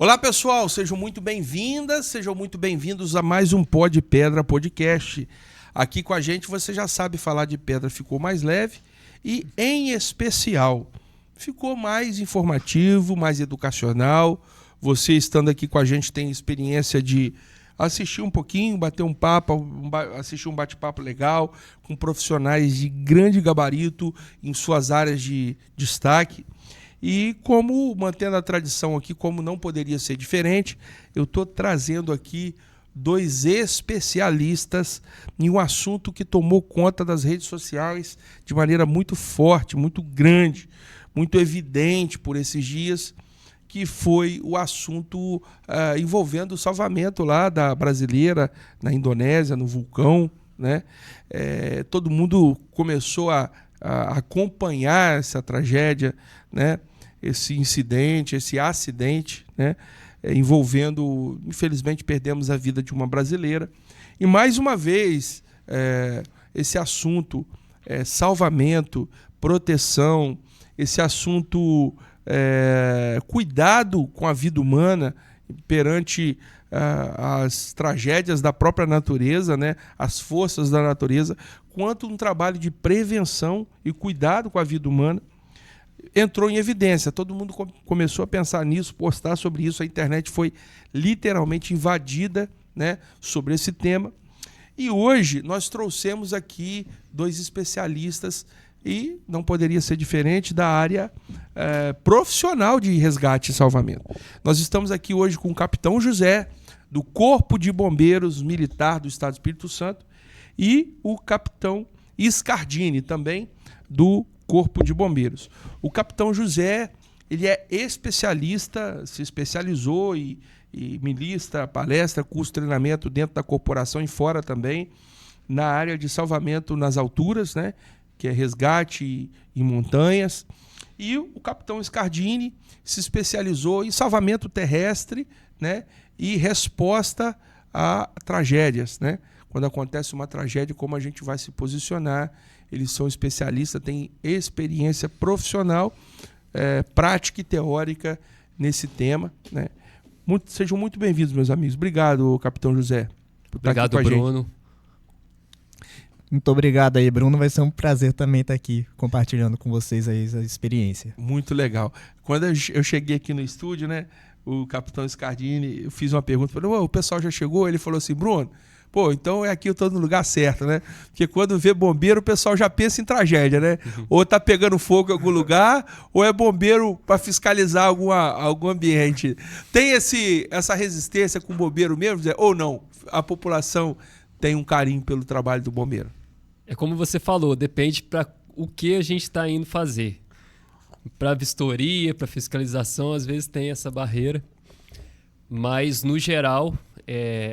Olá pessoal, sejam muito bem-vindas, sejam muito bem-vindos a mais um Pó de Pedra podcast. Aqui com a gente você já sabe, falar de pedra ficou mais leve e, em especial, ficou mais informativo, mais educacional. Você estando aqui com a gente tem experiência de assistir um pouquinho, bater um papo, assistir um bate-papo legal com profissionais de grande gabarito em suas áreas de destaque. E como, mantendo a tradição aqui, como não poderia ser diferente, eu estou trazendo aqui dois especialistas em um assunto que tomou conta das redes sociais de maneira muito forte, muito grande, muito evidente por esses dias, que foi o assunto envolvendo o salvamento lá da brasileira na Indonésia, no vulcão, né? Todo mundo começou a acompanhar essa tragédia, né? Esse incidente, esse acidente, né? Envolvendo, infelizmente, perdemos a vida de uma brasileira. E mais uma vez, esse assunto, salvamento, proteção, esse assunto, cuidado com a vida humana perante as tragédias da própria natureza, né? As forças da natureza, quanto um trabalho de prevenção e cuidado com a vida humana, entrou em evidência. Todo mundo começou a pensar nisso, postar sobre isso. A internet foi literalmente invadida, né, sobre esse tema. E hoje nós trouxemos aqui dois especialistas, e não poderia ser diferente, da área profissional de resgate e salvamento. Nós estamos aqui hoje com o Capitão José, do Corpo de Bombeiros Militar do Estado do Espírito Santo, e o Capitão Scardini, também do Corpo de Bombeiros. O Capitão José, ele é especialista, se especializou e ministra palestra, curso, treinamento dentro da corporação e fora também, na área de salvamento nas alturas, né, que é resgate em montanhas. E o Capitão Scardini se especializou em salvamento terrestre, né, e resposta a tragédias, né? Quando acontece uma tragédia, como a gente vai se posicionar. Eles são especialistas, têm experiência profissional, prática e teórica nesse tema, né? Sejam muito bem-vindos, meus amigos. Obrigado, Capitão José, por estar aqui com a Bruno. gente. Muito obrigado aí, Bruno. Vai ser um prazer também estar aqui compartilhando com vocês aí a experiência. Muito legal. Quando eu cheguei aqui no estúdio, né, o Capitão Scardini, eu fiz uma pergunta, falei, o pessoal já chegou? Ele falou assim, Bruno, então aqui eu estou no lugar certo, né? Porque quando vê bombeiro, o pessoal já pensa em tragédia, né? Uhum. Ou tá pegando fogo em algum lugar, ou é bombeiro para fiscalizar algum ambiente. Tem essa resistência com o bombeiro mesmo, Zé? Ou não? A população tem um carinho pelo trabalho do bombeiro? É como você falou, depende para o que a gente está indo fazer. Para vistoria, para fiscalização, às vezes tem essa barreira. Mas, no geral,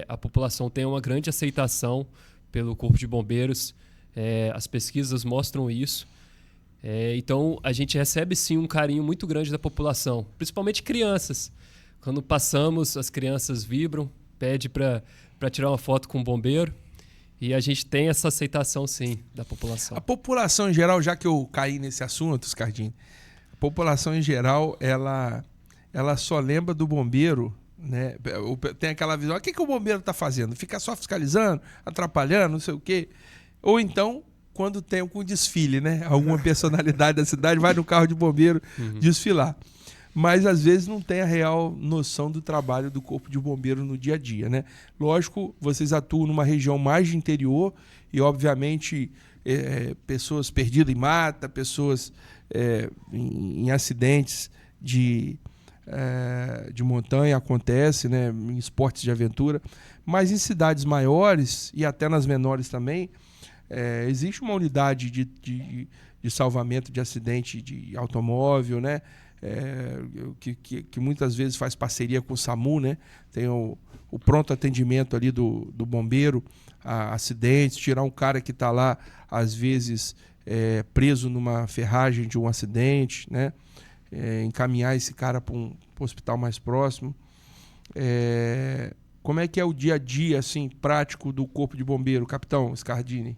a população tem uma grande aceitação pelo Corpo de Bombeiros. As pesquisas mostram isso. Então, a gente recebe, sim, um carinho muito grande da população, principalmente crianças. Quando passamos, as crianças vibram, pedem para tirar uma foto com o bombeiro. E a gente tem essa aceitação, sim, da população. A população em geral, já que eu caí nesse assunto, Scardini, a população em geral, ela só lembra do bombeiro, né? Tem aquela visão, o que o bombeiro está fazendo? Fica só fiscalizando, atrapalhando, não sei o quê. Ou então, quando tem algum desfile, né? Alguma personalidade da cidade vai no carro de bombeiro desfilar. Mas às vezes não tem a real noção do trabalho do Corpo de Bombeiro no dia a dia, né? Lógico, vocês atuam numa região mais de interior e, obviamente, pessoas perdidas em mata, pessoas em acidentes de montanha acontece, né? Em esportes de aventura. Mas em cidades maiores e até nas menores também, existe uma unidade de salvamento de acidente de automóvel, né? Que muitas vezes faz parceria com o SAMU, né? Tem o pronto atendimento ali do bombeiro a acidentes, tirar um cara que está lá, às vezes, preso numa ferragem de um acidente, né? Encaminhar esse cara para um hospital mais próximo. Como é que é o dia a dia, assim, prático do Corpo de Bombeiro, Capitão Scardini?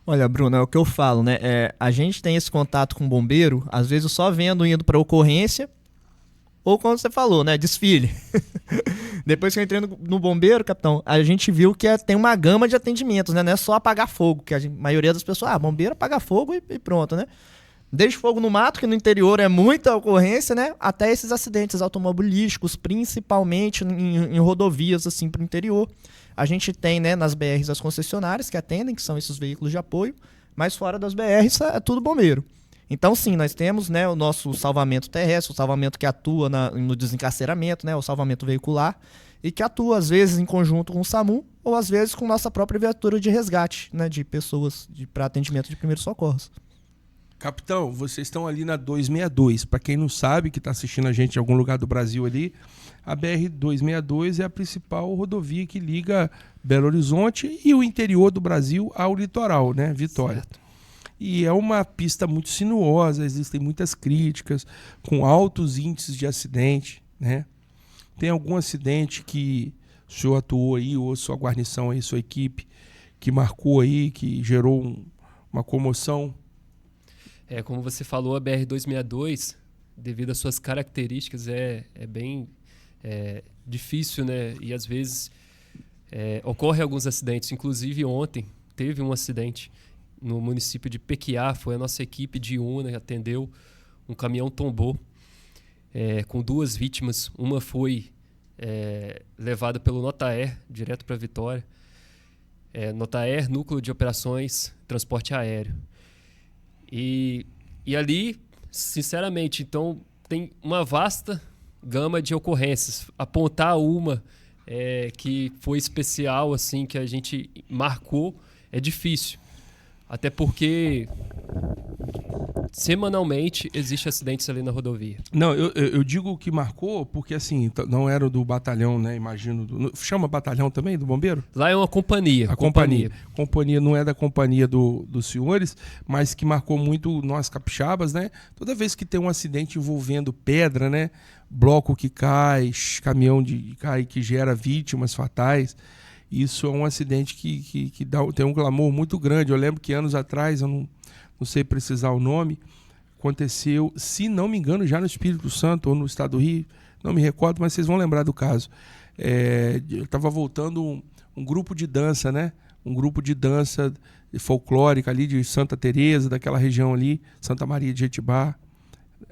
Olha, Bruno, é o que eu falo, né? A gente tem esse contato com o bombeiro, às vezes só vendo, indo para a ocorrência, ou quando você falou, né, desfile. Depois que eu entrei no bombeiro, capitão, a gente viu que tem uma gama de atendimentos, né? Não é só apagar fogo, que a maioria das pessoas, bombeiro apaga fogo e pronto, né? Desde fogo no mato, que no interior é muita ocorrência, né? Até esses acidentes automobilísticos, principalmente em rodovias, assim, pro interior. A gente tem, né, nas BRs as concessionárias que atendem, que são esses veículos de apoio, mas fora das BRs é tudo bombeiro. Então, sim, nós temos, né, o nosso salvamento terrestre, o salvamento que atua no desencarceramento, né, o salvamento veicular, e que atua, às vezes, em conjunto com o SAMU, ou às vezes com nossa própria viatura de resgate, né, de pessoas para atendimento de primeiros socorros. Capitão, vocês estão ali na 262. Para quem não sabe, que está assistindo a gente em algum lugar do Brasil ali, a BR-262 é a principal rodovia que liga Belo Horizonte e o interior do Brasil ao litoral, né, Vitória. Certo. E é uma pista muito sinuosa, existem muitas críticas, com altos índices de acidente, né? Tem algum acidente que o senhor atuou aí, ou sua guarnição aí, sua equipe, que marcou aí, que gerou uma comoção? Como você falou, a BR-262, devido às suas características, é bem difícil, né? E às vezes ocorrem alguns acidentes. Inclusive ontem teve um acidente no município de Pequiá, foi a nossa equipe de UNA que atendeu, um caminhão tombou com 2 vítimas. Uma foi levada pelo Notaer, direto para Vitória. Notaer, Núcleo de Operações, Transporte Aéreo. E ali, sinceramente, então, tem uma vasta gama de ocorrências. Apontar uma que foi especial, assim, que a gente marcou, é difícil. Até porque semanalmente existe acidentes ali na rodovia. Não, eu digo que marcou porque, assim, não era do batalhão, né? Imagino. Chama batalhão também, do bombeiro? Lá é uma companhia. A companhia. Companhia não é da companhia dos senhores, mas que marcou muito nós capixabas, né? Toda vez que tem um acidente envolvendo pedra, né? Bloco que cai, caminhão cai que gera vítimas fatais. Isso é um acidente que tem um clamor muito grande. Eu lembro que anos atrás, eu não sei precisar o nome, aconteceu, se não me engano, já no Espírito Santo ou no estado do Rio, não me recordo, mas vocês vão lembrar do caso. Eu estava voltando um grupo de dança, né? Um grupo de dança folclórica ali de Santa Teresa, daquela região ali, Santa Maria de Jetibá,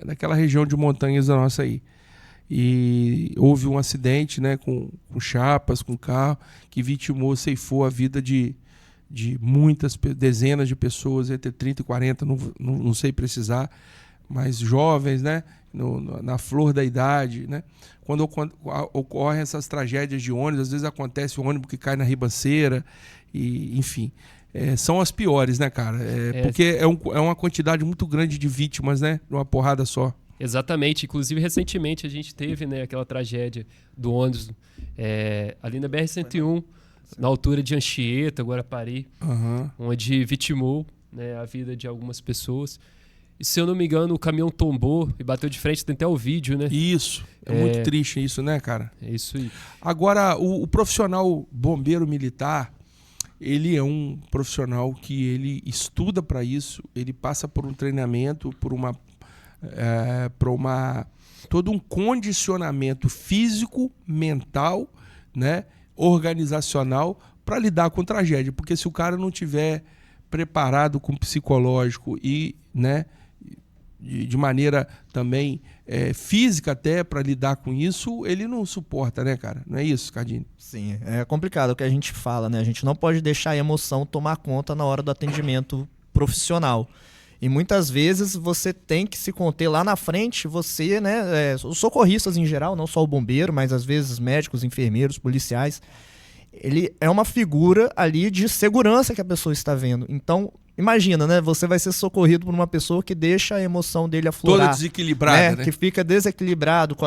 daquela região de montanhas da nossa aí. E houve um acidente, né, com chapas, com carro, que ceifou a vida de muitas dezenas de pessoas, entre 30 e 40, não sei precisar, mas jovens, né, na flor da idade, né? Quando ocorrem essas tragédias de ônibus, às vezes acontece o ônibus que cai na ribanceira, e, enfim, são as piores, né, cara? Porque é uma quantidade muito grande de vítimas, né, numa porrada só. Exatamente. Inclusive, recentemente a gente teve, né, aquela tragédia do ônibus ali na BR-101, na altura de Anchieta, Guarapari, onde vitimou, né, a vida de algumas pessoas. E, se eu não me engano, o caminhão tombou e bateu de frente, tem até o vídeo, né? Isso. É muito triste isso, né, cara? É isso aí. Agora, o profissional bombeiro militar, ele é um profissional que ele estuda para isso, ele passa por um treinamento, por todo um condicionamento físico, mental, né, organizacional para lidar com tragédia, porque se o cara não tiver preparado com o psicológico e, né, de maneira também física até para lidar com isso, ele não suporta, né, cara? Não é isso, Cardini? Sim, é complicado o que a gente fala, né? A gente não pode deixar a emoção tomar conta na hora do atendimento profissional. E muitas vezes você tem que se conter lá na frente, você, né, os socorristas em geral, não só o bombeiro, mas às vezes médicos, enfermeiros, policiais, ele é uma figura ali de segurança que a pessoa está vendo. Então, imagina, né, você vai ser socorrido por uma pessoa que deixa a emoção dele aflorar. Toda desequilibrada, né? Que fica desequilibrado com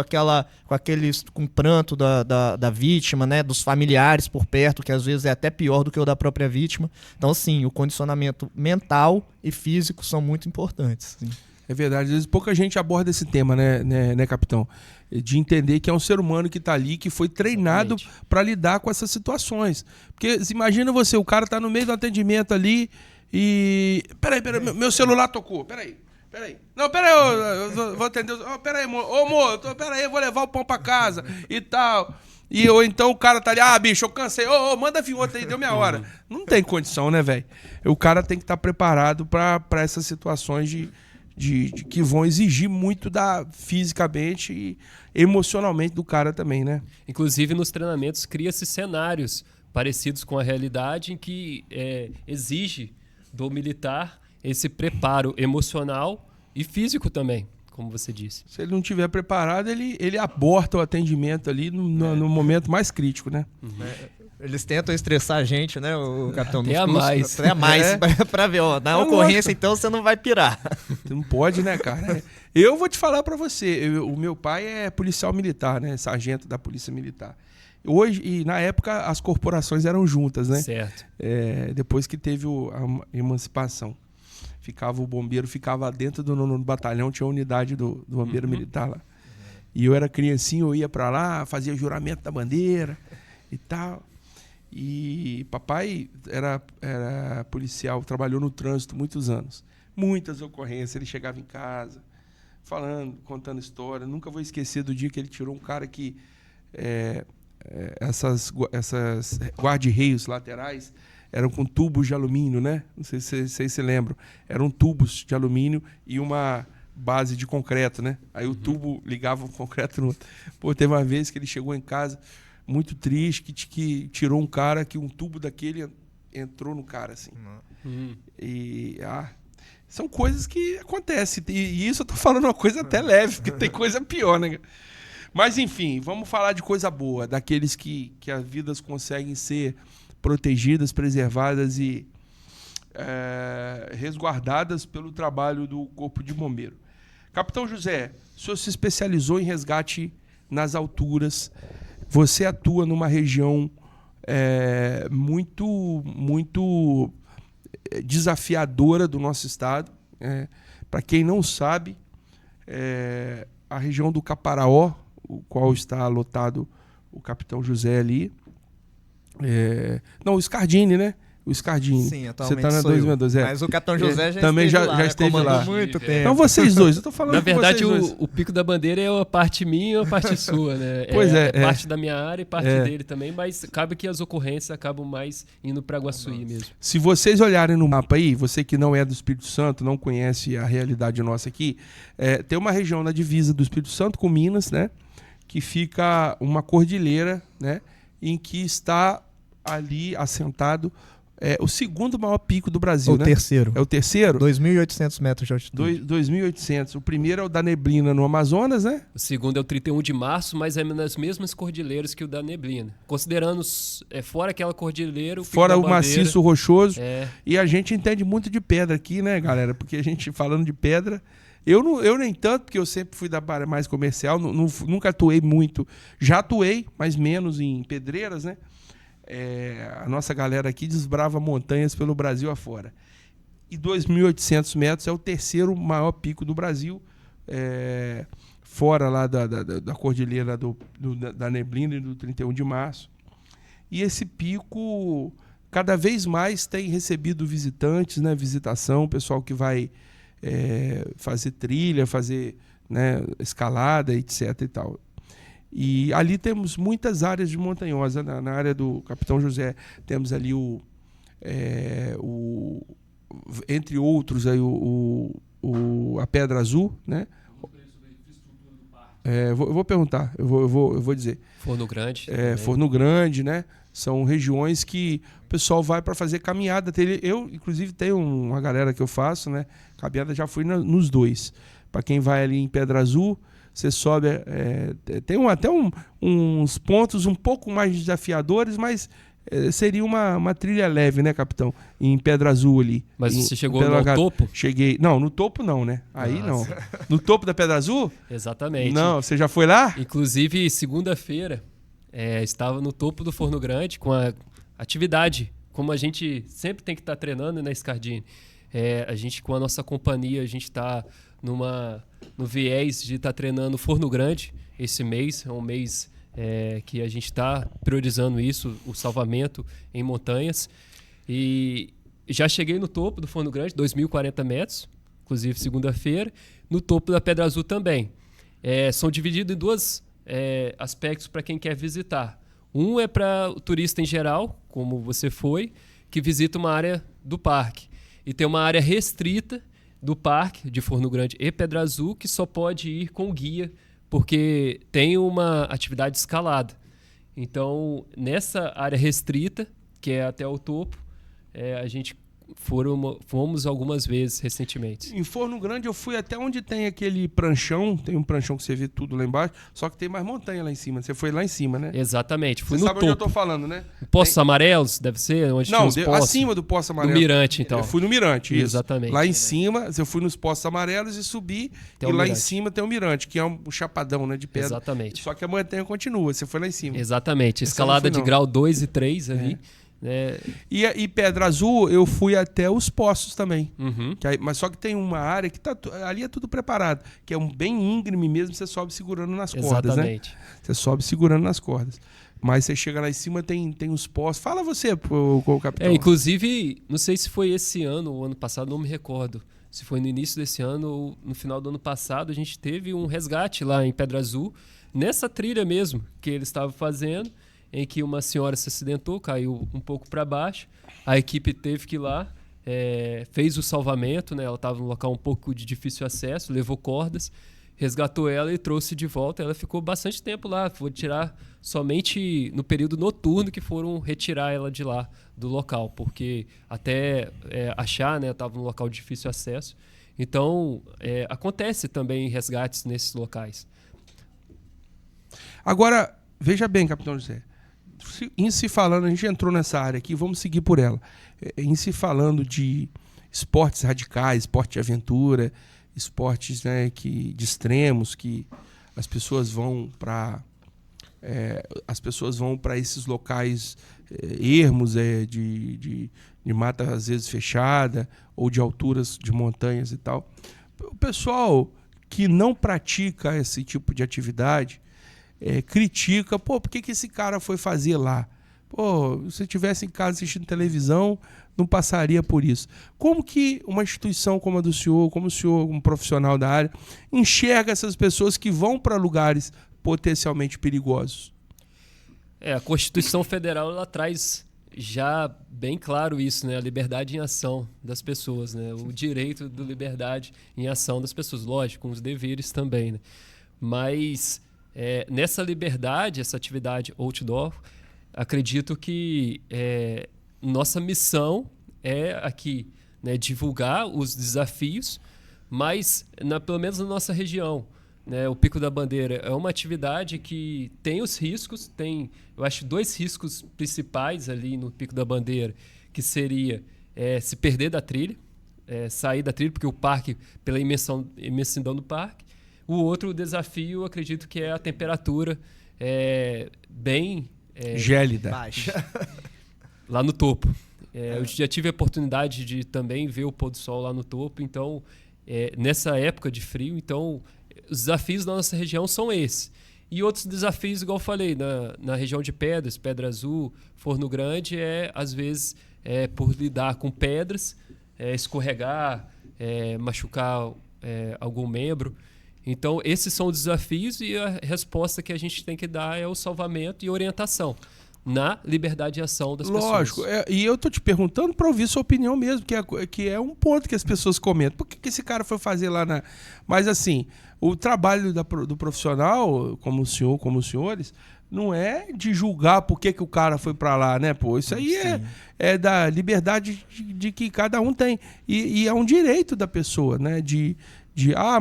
o pranto da vítima, né, dos familiares por perto, que às vezes é até pior do que o da própria vítima. Então, sim, o condicionamento mental e físico são muito importantes. Sim. É verdade, às vezes pouca gente aborda esse tema, né, capitão? De entender que é um ser humano que está ali, que foi treinado para lidar com essas situações. Porque imagina o cara tá no meio do atendimento ali e... Peraí, meu celular tocou, peraí. Peraí. Não, peraí, eu vou atender. Peraí, amor. Ô, amor, peraí, eu vou levar o pão pra casa e tal. Ou então o cara tá ali, bicho, eu cansei. Manda vir outro aí, deu minha hora. Não tem condição, né, velho? O cara tem que estar preparado pra essas situações de que vão exigir muito fisicamente e emocionalmente do cara também, né? Inclusive, nos treinamentos, cria-se cenários parecidos com a realidade em que exige do militar esse preparo emocional e físico também, como você disse. Se ele não estiver preparado, ele aborta o atendimento ali no momento mais crítico, né? Eles tentam estressar a gente, né, o capitão? Até a mais. Até a mais, pra ver, na ocorrência, então, você não vai pirar. Você não pode, né, cara? Eu vou te falar pra você, o meu pai é policial militar, né, sargento da Polícia Militar. Hoje, e na época, as corporações eram juntas, né? Certo. Depois que teve a emancipação. O bombeiro ficava dentro do 9º batalhão, tinha a unidade do bombeiro militar lá. E eu era criancinha, eu ia pra lá, fazia juramento da bandeira e tal. E papai era policial, trabalhou no trânsito muitos anos. Muitas ocorrências, ele chegava em casa, falando, contando história. Nunca vou esquecer do dia que ele tirou um cara que... essas guarda-reios laterais eram com tubos de alumínio, né? Não sei se vocês se lembram. Eram tubos de alumínio e uma base de concreto, né? Aí o tubo ligava o concreto no outro. Pô, teve uma vez que ele chegou em casa muito triste, que tirou um cara, que um tubo daquele entrou no cara, assim. E são coisas que acontecem. E isso eu tô falando uma coisa até leve, porque tem coisa pior, né? Mas, enfim, vamos falar de coisa boa, daqueles que as vidas conseguem ser protegidas, preservadas e resguardadas pelo trabalho do Corpo de Bombeiro. Capitão José, o senhor se especializou em resgate nas alturas. Você atua numa região muito desafiadora do nosso estado. Para quem não sabe, a região do Caparaó, o qual está lotado o Capitão José ali. Não, o Scardini, né? O Scardini. Sim, atualmente você está na 2012. Mas o Capitão José também já esteve lá. Muito tempo. Então vocês dois, eu estou falando Na verdade, com vocês dois. o Pico da Bandeira é uma parte minha e uma parte sua, né? Pois é. Parte da minha área e parte dele também, mas cabe que as ocorrências acabam mais indo para Guaçuí mesmo. Se vocês olharem no mapa aí, você que não é do Espírito Santo, não conhece a realidade nossa aqui, tem uma região na divisa do Espírito Santo com Minas, né? Que fica uma cordilheira, né? Em que está ali assentado o segundo maior pico do Brasil, né? Terceiro. É o terceiro? 2.800 metros de altitude. 2.800. O primeiro é o da Neblina, no Amazonas, né? O segundo é o 31 de março, mas é nas mesmas cordilheiras que o da Neblina. Considerando fora aquela cordilheira... Fora o maciço rochoso. E a gente entende muito de pedra aqui, né, galera? Porque a gente, falando de pedra... Eu nem tanto, porque eu sempre fui da área mais comercial, nunca atuei muito. Já atuei, mas menos em pedreiras, né? A nossa galera aqui desbrava montanhas pelo Brasil afora. E 2.800 metros é o terceiro maior pico do Brasil, fora lá da cordilheira da Neblina e do 31 de março. E esse pico cada vez mais tem recebido visitantes, né? Visitação, pessoal que vai fazer trilha, fazer, né, escalada, etc. e tal. E ali temos muitas áreas de montanhosa. Na área do Capitão José temos ali entre outros aí a Pedra Azul, né? Eu vou perguntar, eu vou dizer. Forno Grande. Forno Grande, né? São regiões que o pessoal vai para fazer caminhada. Eu, inclusive, tenho uma galera que eu faço, né? Caminhada já fui nos dois. Para quem vai ali em Pedra Azul, você sobe. Tem até uns pontos um pouco mais desafiadores, mas seria uma trilha leve, né, capitão? Em Pedra Azul ali. Mas você chegou no topo? Cheguei. Não, no topo não, né? Aí não. No topo da Pedra Azul? Exatamente. Não, você já foi lá? Inclusive, segunda-feira, estava no topo do Forno Grande com a atividade, como a gente sempre tem que estar treinando, né, Scardini? A gente, com a nossa companhia, a gente está no viés de estar treinando Forno Grande esse mês. É um mês que a gente está priorizando isso, o salvamento em montanhas. E já cheguei no topo do Forno Grande, 2.040 metros, inclusive segunda-feira. No topo da Pedra Azul também. São divididos em dois aspectos para quem quer visitar. Um é para o turista em geral, como você foi, que visita uma área do parque. E tem uma área restrita do parque de Forno Grande e Pedra Azul que só pode ir com guia, porque tem uma atividade escalada. Então, nessa área restrita, que é até o topo, a gente fomos algumas vezes recentemente. Em Forno Grande eu fui até onde tem aquele pranchão, tem um pranchão que você vê tudo lá embaixo, só que tem mais montanha lá em cima. Você foi lá em cima, né? Exatamente, fui você no sabe topo. onde eu tô falando, né? Poços Amarelos, deve ser? Onde Não, tinha os poços? acima do Poço Amarelo. No Mirante, então. Eu fui no Mirante, isso. Exatamente. Lá em cima, eu fui nos Poços Amarelos e subi, Tem e o lá em Mirante. cima tem o Mirante, que é um chapadão, né, de pedra. Exatamente. Só que a montanha continua, você foi lá em cima. Exatamente. Essa Escalada eu não fui, de não. grau 2 e 3 ali. E Pedra Azul, eu fui até os Poços também. Uhum. Mas só que tem uma área que ali é tudo preparado, que é um bem íngreme mesmo, você sobe segurando nas cordas, né? Exatamente. Você sobe segurando nas cordas. Mas você chega lá em cima, tem os Poços. Fala você, capitão. Inclusive, não sei se foi esse ano ou ano passado, não me recordo. Se foi no início desse ano ou no final do ano passado, a gente teve um resgate lá em Pedra Azul, nessa trilha mesmo que eles estavam fazendo, em que uma senhora se acidentou, caiu um pouco para baixo. A equipe teve que ir lá, fez o salvamento, né? Ela estava num local um pouco de difícil acesso, levou cordas, resgatou ela e trouxe de volta. Ela ficou bastante tempo lá, foi tirar somente no período noturno que foram retirar ela de lá, do local, porque até achar, né, estava num local de difícil acesso. Então, acontece também resgates nesses locais. Agora, veja bem, capitão José, em se falando, a gente entrou nessa área aqui, vamos seguir por ela. Em se falando de esportes radicais, esporte de aventura, esportes, né, de extremos, que as pessoas vão para esses locais ermos, de mata às vezes fechada ou de alturas de montanhas e tal. O pessoal que não pratica esse tipo de atividade critica, por que esse cara foi fazer lá? Se tivesse em casa assistindo televisão, não passaria por isso. Como que uma instituição como a do senhor, como o senhor, um profissional da área, enxerga essas pessoas que vão para lugares potencialmente perigosos? A Constituição Federal ela traz já bem claro isso, né? A liberdade em ação das pessoas, né? O direito da liberdade em ação das pessoas, lógico, com os deveres também, né? Mas nessa liberdade, essa atividade outdoor, acredito que nossa missão é aqui, né, divulgar os desafios, mas pelo menos na nossa região, né, o Pico da Bandeira é uma atividade que tem os riscos, eu acho 2 riscos principais ali no Pico da Bandeira, que seria se perder da trilha, sair da trilha, porque o parque, pela imensidão do parque. O outro desafio, acredito que é a temperatura bem gélida, baixa. Lá no topo. Eu já tive a oportunidade de também ver o pôr do sol lá no topo, então, nessa época de frio, então, os desafios da nossa região são esses. E outros desafios, igual eu falei, na região de Pedras, Pedra Azul, Forno Grande, às vezes, por lidar com pedras, escorregar, machucar algum membro. Então, esses são os desafios e a resposta que a gente tem que dar é o salvamento e orientação na liberdade de ação das pessoas. Lógico, e eu tô te perguntando para ouvir sua opinião mesmo, que é um ponto que as pessoas comentam. Por que esse cara foi fazer lá na... Mas assim, o trabalho do profissional, como o senhor, como os senhores, não é de julgar por que o cara foi para lá, né? Isso aí é da liberdade de que cada um tem. E é um direito da pessoa, né?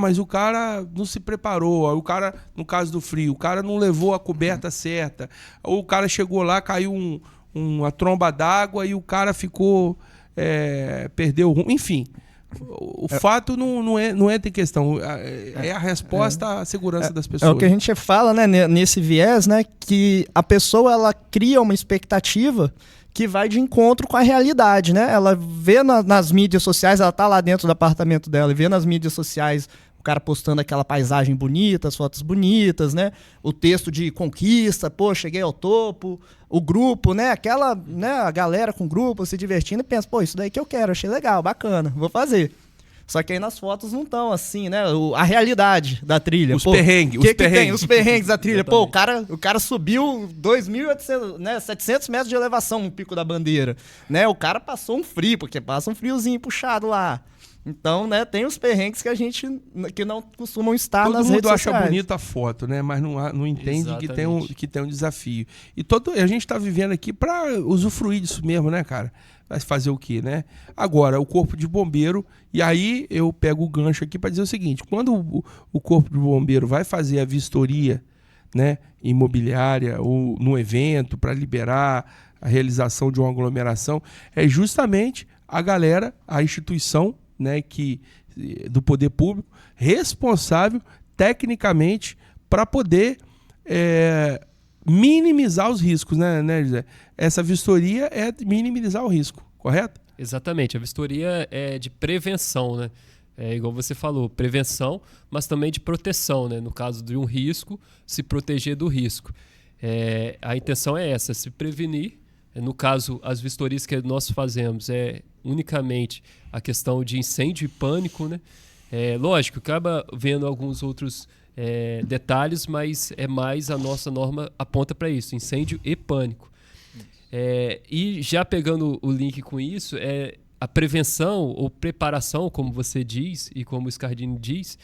Mas o cara não se preparou, o cara, no caso do frio, o cara não levou a coberta certa, ou o cara chegou lá, caiu uma tromba d'água e o cara ficou, perdeu o rumo, enfim. O fato não é ter questão, é a resposta à segurança das pessoas. É o que a gente fala, né, nesse viés, né, que a pessoa ela cria uma expectativa que vai de encontro com a realidade, né? Ela vê nas mídias sociais, ela tá lá dentro do apartamento dela e vê nas mídias sociais o cara postando aquela paisagem bonita, as fotos bonitas, né? O texto de conquista, cheguei ao topo, o grupo, né? Aquela, né? A galera com o grupo se divertindo e pensa, isso daí que eu quero, achei legal, bacana, vou fazer. Só que aí nas fotos não estão assim, né? A realidade da trilha. Os perrengues. O que tem? Os perrengues da trilha. Pô, Exatamente. o cara subiu 2.800, né, 700 metros de elevação no Pico da Bandeira. Né? O cara passou um frio, porque passa um friozinho puxado lá. Então, né, tem os perrengues que a gente que não costumam estar nas redes sociais. Todo mundo acha bonita a foto, né? Mas não entende que tem um desafio. E a gente está vivendo aqui para usufruir disso mesmo, né, cara? Vai fazer o quê, né? Agora, o Corpo de Bombeiro, e aí eu pego o gancho aqui para dizer o seguinte: quando o Corpo de Bombeiro vai fazer a vistoria, né, imobiliária ou no evento para liberar a realização de uma aglomeração, é justamente a galera, a instituição, né, do poder público, responsável tecnicamente para poder minimizar os riscos, né, José? Essa vistoria é minimizar o risco, correto? Exatamente. A vistoria é de prevenção, né? É igual você falou, prevenção, mas também de proteção, né? No caso de um risco, se proteger do risco. A intenção é essa, se prevenir. No caso, as vistorias que nós fazemos é unicamente a questão de incêndio e pânico, né? Lógico, acaba vendo alguns outros detalhes, mas é mais a nossa norma aponta para isso, incêndio e pânico. E já pegando o link com isso, a prevenção ou preparação, como você diz e como o Scardini diz,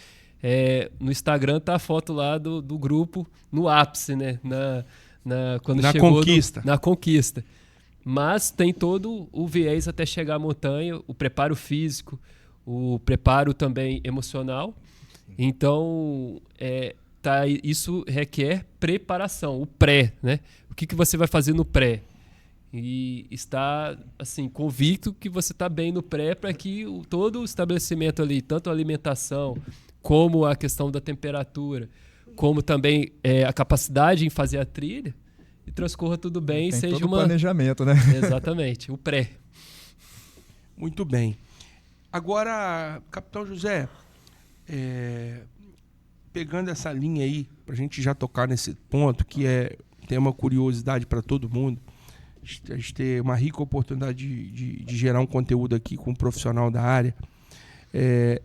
no Instagram tá a foto lá do grupo no ápice, né? Quando na chegou conquista. na conquista. Mas tem todo o viés até chegar à montanha, o preparo físico, o preparo também emocional. Então, isso requer preparação, o pré, né? O que você vai fazer no pré? E está assim, convicto que você está bem no pré para que todo o estabelecimento ali, tanto a alimentação, como a questão da temperatura, como também a capacidade em fazer a trilha, e transcorra tudo bem. Tem seja todo o planejamento, né? Exatamente, o pré. Muito bem. Agora, Capitão José, pegando essa linha aí, para a gente já tocar nesse ponto, que tem uma curiosidade para todo mundo, a gente ter uma rica oportunidade de gerar um conteúdo aqui com um profissional da área.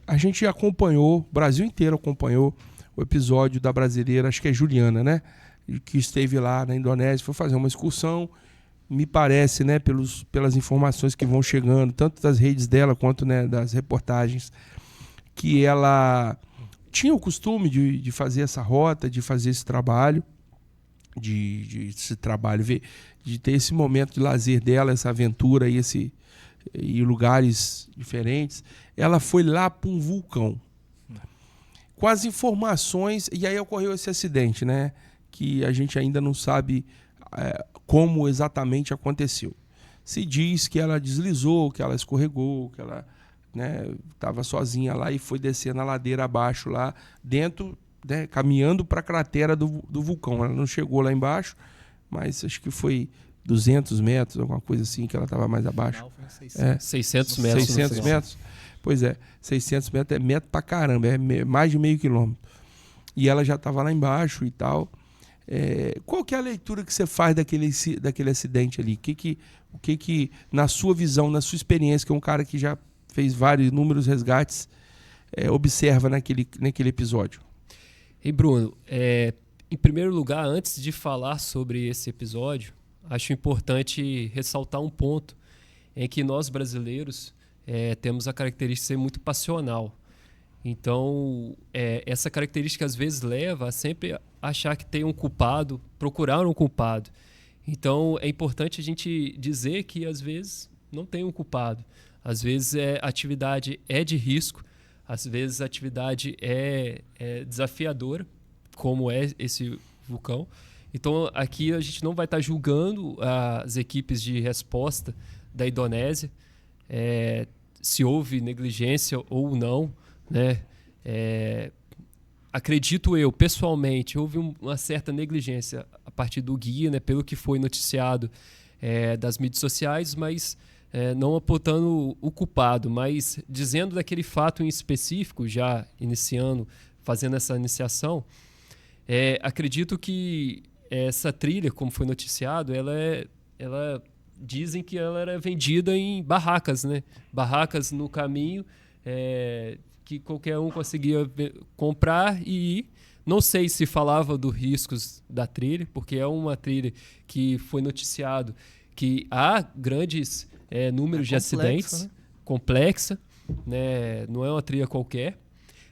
A gente acompanhou, o Brasil inteiro acompanhou o episódio da brasileira, acho que é Juliana, né? Que esteve lá na Indonésia, foi fazer uma excursão, me parece, né, pelas informações que vão chegando, tanto das redes dela quanto, né, das reportagens, que ela tinha o costume de fazer essa rota, de fazer esse trabalho, de ter esse momento de lazer dela, essa aventura e lugares diferentes. Ela foi lá para um vulcão. Com as informações, e aí ocorreu esse acidente, né? Que a gente ainda não sabe como exatamente aconteceu. Se diz que ela deslizou, que ela escorregou, que ela estava sozinha lá e foi descendo a ladeira abaixo lá dentro, né, caminhando para a cratera do vulcão. Ela não chegou lá embaixo, mas acho que foi 200 metros, alguma coisa assim, que ela estava mais abaixo. 600 metros. 600 metros? Pois é, 600 metros é metro pra caramba, é mais de meio quilômetro. E ela já estava lá embaixo e tal. Qual que é a leitura que você faz daquele acidente ali? O que, na sua visão, na sua experiência, que é um cara que já fez inúmeros resgates, observa naquele episódio? E Bruno, em primeiro lugar, antes de falar sobre esse episódio, acho importante ressaltar um ponto em que nós brasileiros temos a característica de ser muito passional. Então, essa característica às vezes leva a sempre achar que tem um culpado, procurar um culpado. Então, é importante a gente dizer que às vezes não tem um culpado. Às vezes a atividade é de risco, às vezes a atividade é desafiadora, como é esse vulcão. Então, aqui a gente não vai estar julgando as equipes de resposta da Indonésia, se houve negligência ou não, né? Acredito eu, pessoalmente, houve uma certa negligência a partir do guia, né, pelo que foi noticiado das mídias sociais, mas não apontando o culpado, mas dizendo daquele fato em específico, já fazendo essa iniciação, acredito que essa trilha, como foi noticiado, ela dizem que ela era vendida em barracas, né? Barracas no caminho que qualquer um conseguia comprar e ir. Não sei se falava dos riscos da trilha, porque é uma trilha que foi noticiado que há grandes números de acidentes, complexa, né? Não é uma trilha qualquer,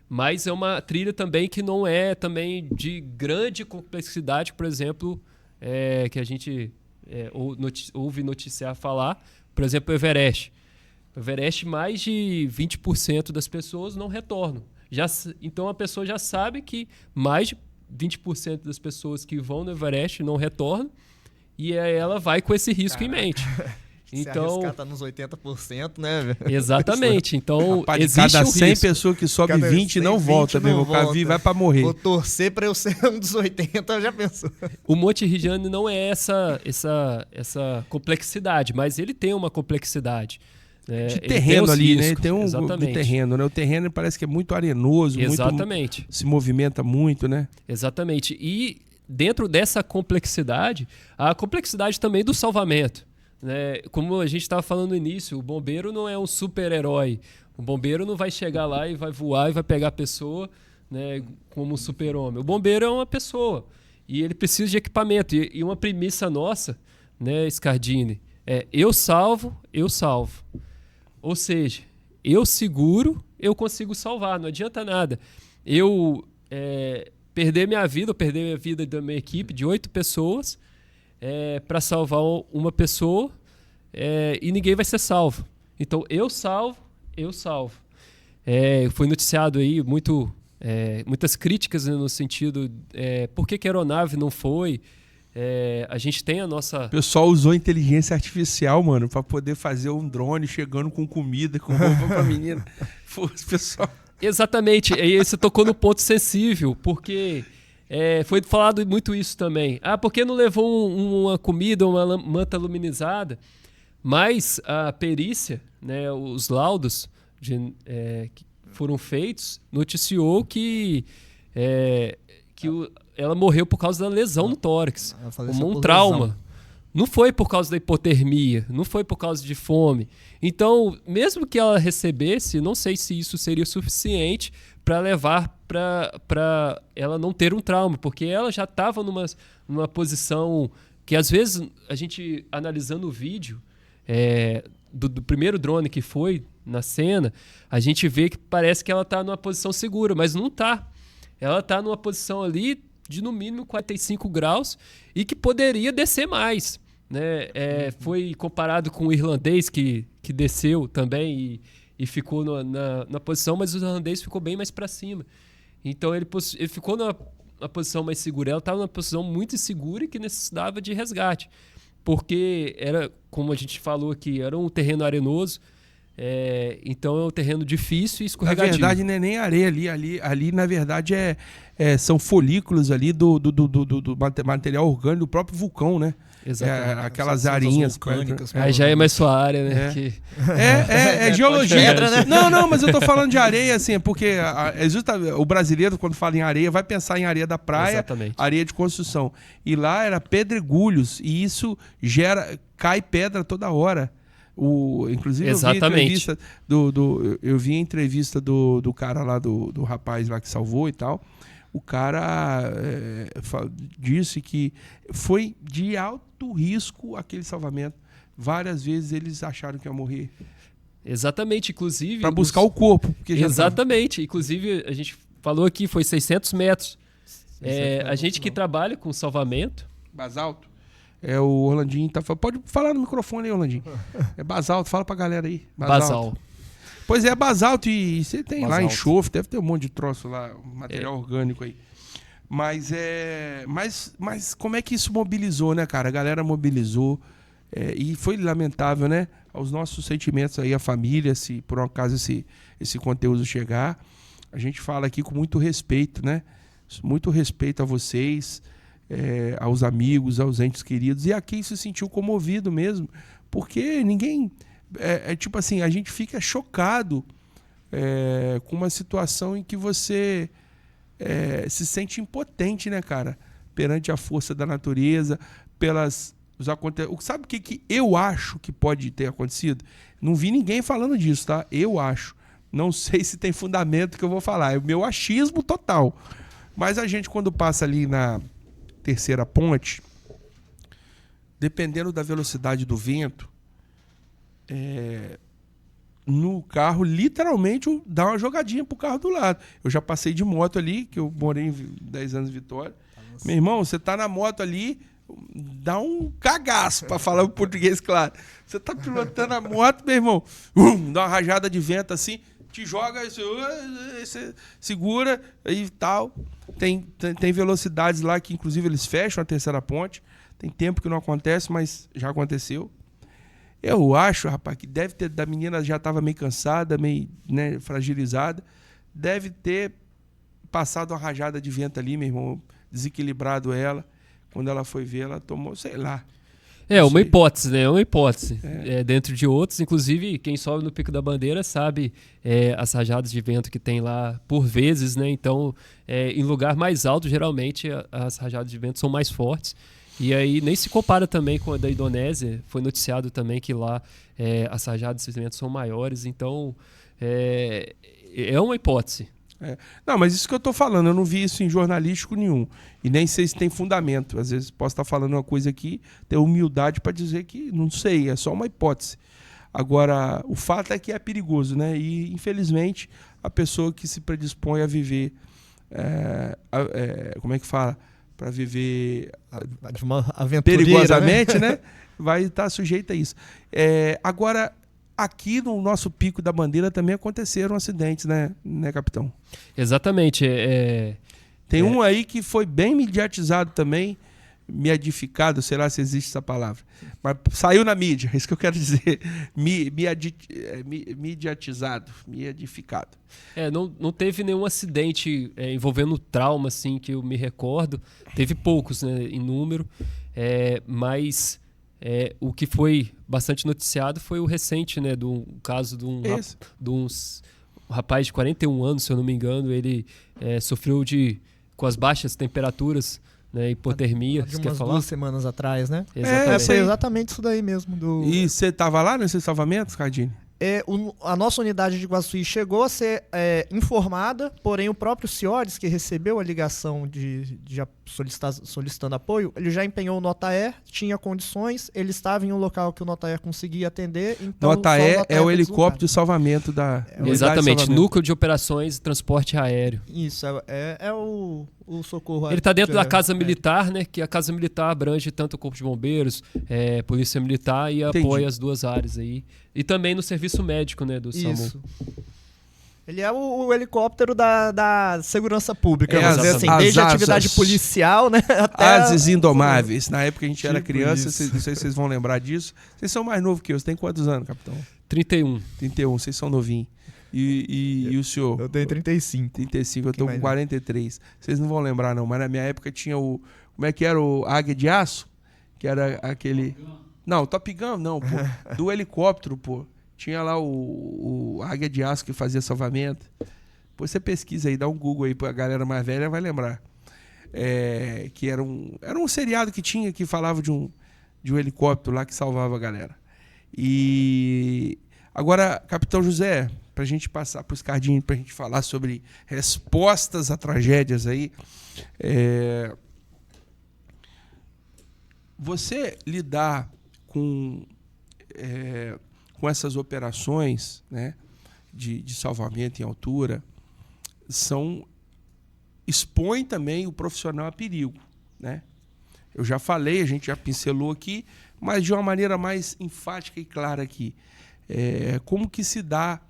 mas é uma trilha também que não é também de grande complexidade, por exemplo, que a gente ouve noticiar falar, por exemplo, o Everest. O Everest, mais de 20% das pessoas não retornam. Então a pessoa já sabe que mais de 20% das pessoas que vão no Everest não retornam e ela vai com esse risco em mente. Então, se arriscar tá nos 80%, né, velho? Exatamente. Então, rapaz, existe cada um 100 risco. pessoas que sobe 20 não volta, meu irmão. O cara vai pra morrer. Vou torcer pra eu ser um dos 80, já pensou. O Monte Rijane não é essa complexidade, mas ele tem uma complexidade. De terreno ali, riscos, né? Tem um de terreno, né? O terreno parece que é muito arenoso, exatamente. Se movimenta muito, né? Exatamente. E dentro dessa complexidade, a complexidade também do salvamento. Né? Como a gente estava falando no início, o bombeiro não é um super-herói. O bombeiro não vai chegar lá e vai voar e vai pegar a pessoa, né, como um super-homem. O bombeiro é uma pessoa e ele precisa de equipamento. E uma premissa nossa, né, Scardini, é eu salvo, eu salvo. Ou seja, eu seguro, eu consigo salvar. Não adianta nada. Eu perder minha vida, ou perder minha vida da minha equipe de 8 pessoas para salvar uma pessoa e ninguém vai ser salvo. Então, eu salvo, eu salvo. Foi noticiado aí muitas críticas, né, no sentido por que a aeronave não foi. A gente tem a nossa... O pessoal usou inteligência artificial, mano, para poder fazer um drone chegando com comida, com roupa pra menina. Pessoal... Exatamente. E aí você tocou no ponto sensível, porque foi falado muito isso também. Por que não levou uma comida, uma manta luminizada? Mas a perícia, né, os laudos que foram feitos, noticiou que ela morreu por causa da lesão no tórax, como um trauma. Lesão. Não foi por causa da hipotermia, não foi por causa de fome. Então, mesmo que ela recebesse, não sei se isso seria suficiente para levar para ela não ter um trauma, porque ela já estava numa posição que, às vezes, a gente analisando o vídeo do primeiro drone que foi na cena, a gente vê que parece que ela está numa posição segura, mas não está. Ela está numa posição ali de no mínimo 45 graus e que poderia descer mais. Né? Foi comparado com o irlandês que desceu também e ficou na posição, mas o irlandês ficou bem mais para cima. Então ele ficou na posição mais segura. Ela estava numa posição muito insegura e que necessitava de resgate. Porque era, como a gente falou aqui, era um terreno arenoso. Então é um terreno difícil e escorregadio. Na verdade, não é nem areia ali na verdade, são folículos ali do material orgânico do próprio vulcão, né? Exatamente. Aquelas arinhas vulcânicas. Aí já é mais sua área, né? É geologia. Pedra, né? Não, mas eu tô falando de areia, assim, porque o brasileiro, quando fala em areia, vai pensar em areia da praia, exatamente, areia de construção. E lá era pedregulhos, e isso cai pedra toda hora. Inclusive exatamente, eu vi a entrevista do cara lá, do rapaz lá que salvou e tal. O cara disse que foi de alto risco aquele salvamento. Várias vezes eles acharam que ia morrer. Exatamente, inclusive... Para buscar o corpo. Exatamente, inclusive a gente falou aqui, foi 600 metros. A gente que trabalha com salvamento... Basalto. O Orlandinho tá falando. Pode falar no microfone aí, Orlandinho. É basalto, fala pra galera aí. Basalto. Pois é basalto e você tem basalto lá enxofre, deve ter um monte de troço lá, material orgânico aí. Mas como é que isso mobilizou, né, cara? A galera mobilizou e foi lamentável, né? Aos nossos sentimentos aí, a família, se por um acaso esse conteúdo chegar. A gente fala aqui com muito respeito, né? Muito respeito a vocês, aos amigos, aos entes queridos. E a quem se sentiu comovido mesmo, porque ninguém... tipo assim, a gente fica chocado com uma situação em que você se sente impotente, né, cara? Perante a força da natureza, sabe o que eu acho que pode ter acontecido? Não vi ninguém falando disso, tá? Eu acho. Não sei se tem fundamento que eu vou falar. É o meu achismo total. Mas a gente, quando passa ali na terceira ponte, dependendo da velocidade do vento, no carro, literalmente, dá uma jogadinha pro carro do lado. Eu já passei de moto ali, que eu morei 10 anos em Vitória. Meu irmão, você tá na moto ali, dá um cagaço, pra falar o português claro. Você tá pilotando a moto, meu irmão, dá uma rajada de vento assim, te joga, você segura e tal. Tem velocidades lá que, inclusive, eles fecham a terceira ponte. Tem tempo que não acontece, mas já aconteceu. Eu acho, rapaz, que deve ter... Da menina já estava meio cansada, meio, né, fragilizada. Deve ter passado uma rajada de vento ali, meu irmão, desequilibrado ela. Quando ela foi ver, ela tomou, sei lá. Uma hipótese, né? É uma hipótese. Dentro de outros, inclusive, quem sobe no Pico da Bandeira sabe as rajadas de vento que tem lá por vezes, né? Então, em lugar mais alto, geralmente, as rajadas de vento são mais fortes. E aí nem se compara também com a da Indonésia. Foi noticiado também que lá as rajadas de vento são maiores. Então, é uma hipótese. Não, mas isso que eu estou falando, eu não vi isso em jornalístico nenhum. E nem sei se tem fundamento. Às vezes posso estar falando uma coisa aqui, ter humildade para dizer que não sei, é só uma hipótese. Agora, o fato é que é perigoso, né? E, infelizmente, a pessoa que se predispõe a viver... como é que fala? Para viver de uma aventureira, perigosamente, né? Vai estar sujeita a isso. Agora, aqui no nosso Pico da Bandeira também aconteceram acidentes, né capitão? Exatamente. Tem um aí que foi bem mediatizado também, miadificado, sei lá se existe essa palavra, mas saiu na mídia, é isso que eu quero dizer, miadificado. Não teve nenhum acidente envolvendo trauma, assim, que eu me recordo. Teve poucos, né, em número, mas o que foi bastante noticiado foi o recente, né, do caso de um rapaz de 41 anos, se eu não me engano. Ele sofreu com as baixas temperaturas, né, hipotermia. De umas 2 semanas atrás, né? Exatamente. Foi exatamente isso daí mesmo. E você estava lá nesse salvamento, Cardini? A nossa unidade de Iguaçuí chegou a ser informada, porém o próprio Ciores, que recebeu a ligação de solicitando apoio, ele já empenhou o Notaer, tinha condições, ele estava em um local que o Notaer conseguia atender. Então Notaer é o helicóptero de salvamento da exatamente, Núcleo de Operações e Transporte Aéreo. Isso, é o socorro. Ele está dentro da Casa Militar, né? Que a Casa Militar abrange tanto o Corpo de Bombeiros, Polícia Militar, e apoia as duas áreas aí. E também no serviço médico, né, do SAMU. Isso. Ele é o helicóptero da segurança pública, vamos dizer assim, desde a atividade policial, né, até... Ases indomáveis. Na época a gente era criança, não sei se vocês vão lembrar disso. Vocês são mais novos que eu. Você tem quantos anos, capitão? 31. 31, vocês são novinhos. E o senhor? Eu tenho 35. 35, eu tô com 43. Vocês não vão lembrar, não, mas na minha época tinha o... Como é que era o Águia de Aço? Que era aquele... Não, Top Gun não, pô. Do helicóptero, pô. Tinha lá o Águia de Aço que fazia salvamento. Depois você pesquisa aí, dá um Google aí, a galera mais velha vai lembrar. Que era um seriado que tinha, que falava de um helicóptero lá que salvava a galera. E agora, Capitão José, pra gente passar pro Scardini, pra gente falar sobre respostas a tragédias aí, você lidar com essas operações, né, de salvamento em altura, expõe também o profissional a perigo, né? Eu já falei, a gente já pincelou aqui, mas de uma maneira mais enfática e clara aqui. Como que se dá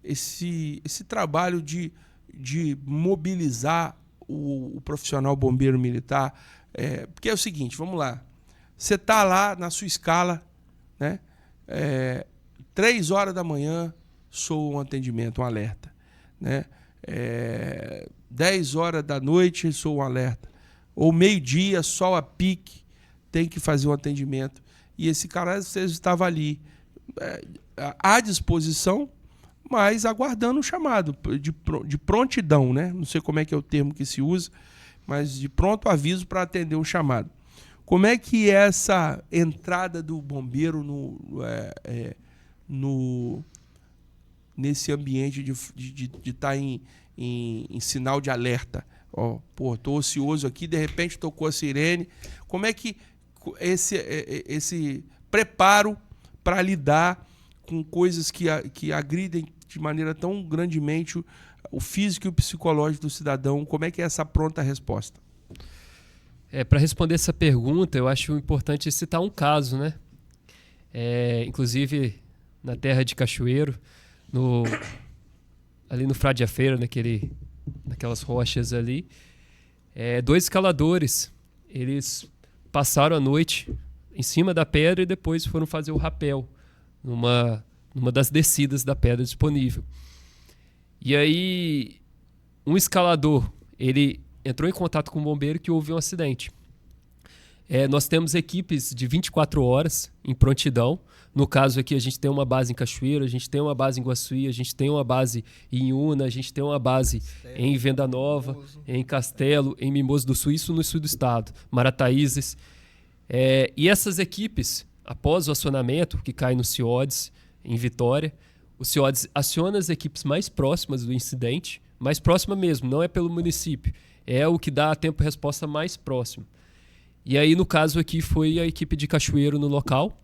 esse trabalho de mobilizar o profissional bombeiro militar? Porque é o seguinte, vamos lá. Você está lá na sua escala, né? 3 horas da manhã, soa um atendimento, um alerta, né? 10 horas da noite, soa um alerta. Ou meio-dia, sol a pique, tem que fazer um atendimento. E esse cara, você estava ali à disposição, mas aguardando o chamado, de prontidão, né? Não sei como é que é o termo que se usa, mas de pronto aviso para atender um chamado. Como é que é essa entrada do bombeiro nesse ambiente de estar em sinal de alerta? Ó, pô, tô ocioso aqui, de repente tocou a sirene. Como é que esse preparo para lidar com coisas que agridem de maneira tão grandemente o físico e o psicológico do cidadão, como é que é essa pronta resposta? Para responder essa pergunta, eu acho importante citar um caso, né? Inclusive, na terra de Cachoeiro, ali no Frade a Feira, naquelas rochas ali, 2 escaladores, eles passaram a noite em cima da pedra e depois foram fazer o rapel numa das descidas da pedra disponível. E aí, um escalador, ele entrou em contato com o bombeiro que houve um acidente. Nós temos equipes de 24 horas em prontidão. No caso aqui, a gente tem uma base em Cachoeiro, a gente tem uma base em Guaçuí, a gente tem uma base em Iuna, a gente tem uma base em Venda Nova, em Castelo, em Mimoso do Sul, isso no sul do estado, Marataízes. E essas equipes, após o acionamento, que cai no CIODES, em Vitória, o CIODES aciona as equipes mais próximas do incidente, mais próxima mesmo, não é pelo município, é o que dá a tempo-resposta mais próximo. E aí, no caso aqui, foi a equipe de Cachoeiro no local.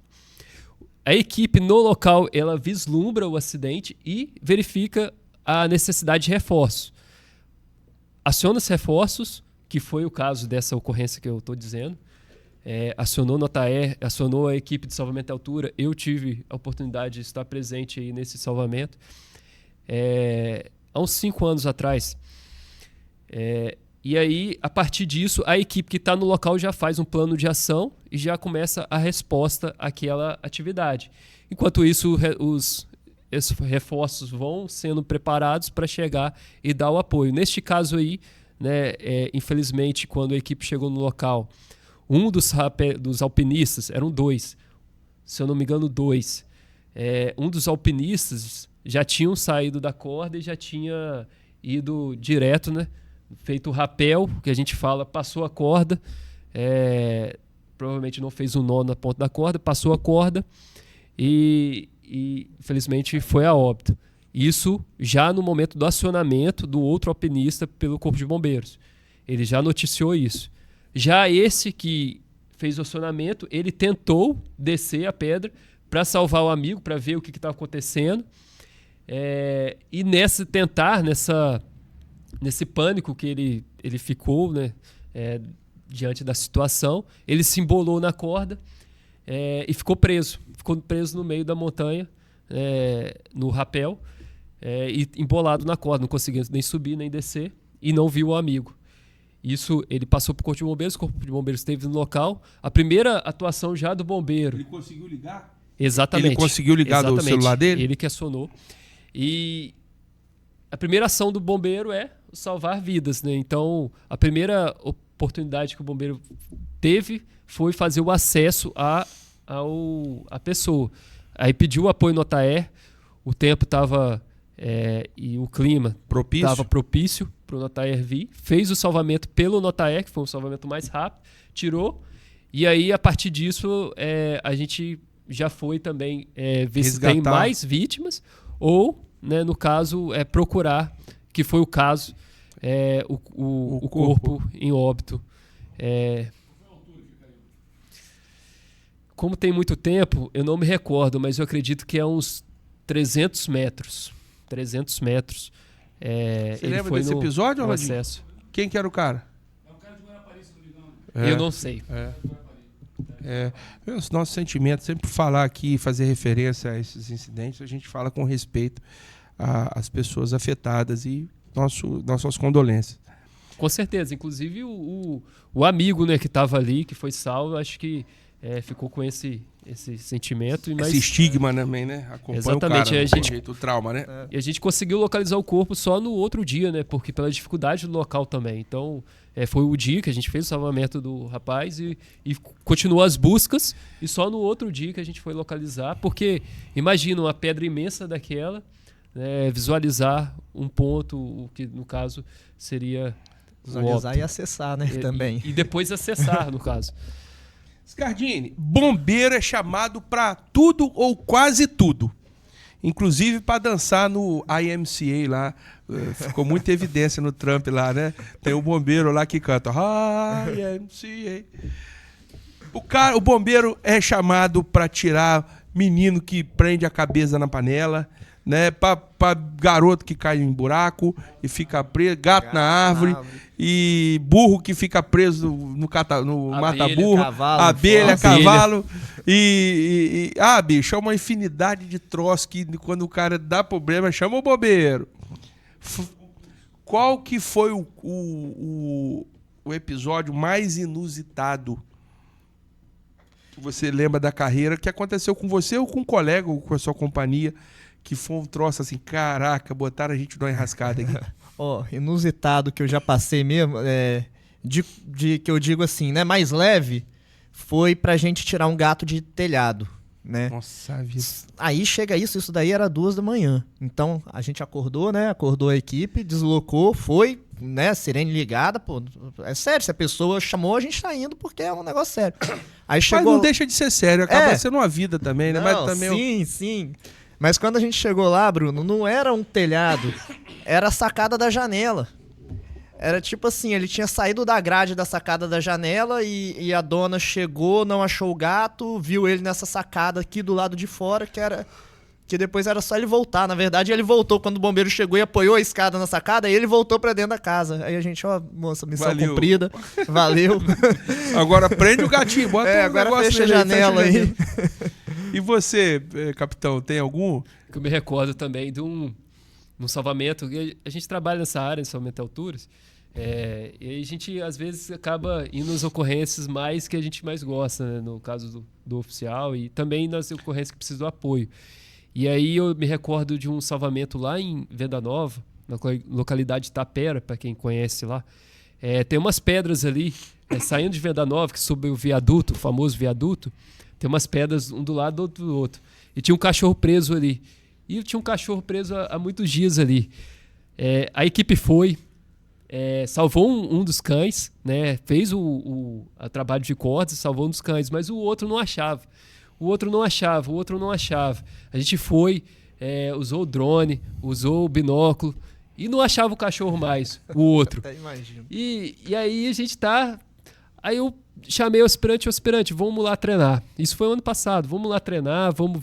A equipe no local, ela vislumbra o acidente e verifica a necessidade de reforço. Aciona os reforços, que foi o caso dessa ocorrência que eu estou dizendo. Acionou Notaer, acionou a equipe de salvamento à altura. Eu tive a oportunidade de estar presente aí nesse salvamento há uns 5 anos atrás. E aí, a partir disso, a equipe que está no local já faz um plano de ação e já começa a resposta àquela atividade. Enquanto isso, esses reforços vão sendo preparados para chegar e dar o apoio. Neste caso aí, né, infelizmente, quando a equipe chegou no local, um dos alpinistas, eram 2, se eu não me engano 2, um dos alpinistas já tinham saído da corda e já tinha ido direto, né, feito o rapel, que a gente fala, passou a corda, provavelmente não fez um nó na ponta da corda, passou a corda e infelizmente foi a óbito. Isso já no momento do acionamento do outro alpinista pelo Corpo de Bombeiros. Ele já noticiou isso. Já esse que fez o acionamento, ele tentou descer a pedra para salvar o amigo, para ver o que estava acontecendo. E nesse pânico que ele ficou, né, diante da situação, ele se embolou na corda e ficou preso. Ficou preso no meio da montanha, no rapel, e embolado na corda, não conseguia nem subir nem descer, e não viu o amigo. Isso ele passou para o Corpo de Bombeiros, o Corpo de Bombeiros esteve no local. A primeira atuação já do bombeiro. Ele conseguiu ligar? Exatamente. Ele conseguiu ligar do celular dele? Ele que acionou. E a primeira ação do bombeiro é salvar vidas, né? Então, a primeira oportunidade que o bombeiro teve foi fazer o acesso à pessoa. Aí pediu o apoio no Notaer, o tempo estava e o clima estava propício para o Notaer vir, fez o salvamento pelo Notaer, que foi um salvamento mais rápido, tirou, e aí a partir disso a gente já foi também ver se tem mais vítimas ou, né, no caso, procurar, que foi o caso, o corpo em óbito. Como tem muito tempo, eu não me recordo, mas eu acredito que é uns 300 metros. 300 metros. Você lembra desse episódio, no acesso. Quem que era o cara? É o cara de Guarapari, se não me engano. Eu não sei. Os nossos sentimentos, sempre falar aqui, fazer referência a esses incidentes, a gente fala com respeito às pessoas afetadas e nossas condolências. Com certeza. Inclusive o amigo, né, que estava ali, que foi salvo, acho que ficou com esse sentimento. Esse estigma também, né? Acompanha exatamente, o cara, o trauma, né? E a gente conseguiu localizar o corpo só no outro dia, né? Porque pela dificuldade do local também. Então, foi o dia que a gente fez o salvamento do rapaz e continuou as buscas. E só no outro dia que a gente foi localizar. Porque, imagina, uma pedra imensa daquela, né, visualizar um ponto, o que no caso seria visualizar e acessar, né? Também. E depois acessar, no caso. Scardini, bombeiro é chamado para tudo ou quase tudo. Inclusive para dançar no IMCA lá. Ficou muita evidência no Trump lá, né? Tem o bombeiro lá que canta IMCA. O bombeiro é chamado para tirar menino que prende a cabeça na panela, né? Para garoto que cai em buraco e fica preso, gato na árvore, e burro que fica preso no mata-burro, abelha, cavalo. Bicho, é uma infinidade de troços que quando o cara dá problema, chama o bombeiro. Qual que foi o episódio mais inusitado que você lembra da carreira, que aconteceu com você ou com um colega ou com a sua companhia, que foi um troço assim, caraca, botaram a gente numa enrascada aqui? Inusitado que eu já passei mesmo, que eu digo assim, né, mais leve, foi pra gente tirar um gato de telhado, né? Nossa vida. Aí chega isso daí era 2 da manhã. Então a gente acordou, né? Acordou a equipe, deslocou, foi, né? Sirene ligada, pô. É sério, se a pessoa chamou, a gente tá indo porque é um negócio sério. Aí chegou... Mas não deixa de ser sério, acaba sendo uma vida também, né? Não, Mas também sim. Mas quando a gente chegou lá, Bruno, não era um telhado, era a sacada da janela. Era tipo assim, ele tinha saído da grade da sacada da janela e a dona chegou, não achou o gato, viu ele nessa sacada aqui do lado de fora, que depois era só ele voltar. Na verdade, ele voltou quando o bombeiro chegou e apoiou a escada na sacada, e ele voltou pra dentro da casa. Aí a gente, moça, missão cumprida, valeu. Agora prende o gatinho, bota um agora negócio fecha a janela aí. E você, capitão, tem algum? Que eu me recordo também de um salvamento. A gente trabalha nessa área de salvamento de alturas. E aí a gente, às vezes, acaba indo nas ocorrências mais que a gente mais gosta, né? No caso do oficial, e também nas ocorrências que precisam do apoio. E aí eu me recordo de um salvamento lá em Venda Nova, na localidade de Tapera, para quem conhece lá. Tem umas pedras ali, saindo de Venda Nova, que sob o viaduto, o famoso viaduto, tem umas pedras um do lado do outro. E tinha um cachorro preso ali. E tinha um cachorro preso há muitos dias ali. A equipe foi... salvou um dos cães, né? Fez o trabalho de cordas, salvou um dos cães, mas o outro não achava. O outro não achava. A gente foi, usou o drone, usou o binóculo e não achava o cachorro mais, o outro. Até imagino. E aí a gente tá... Aí eu chamei o aspirante, vamos lá treinar. Isso foi ano passado, vamos lá treinar, vamos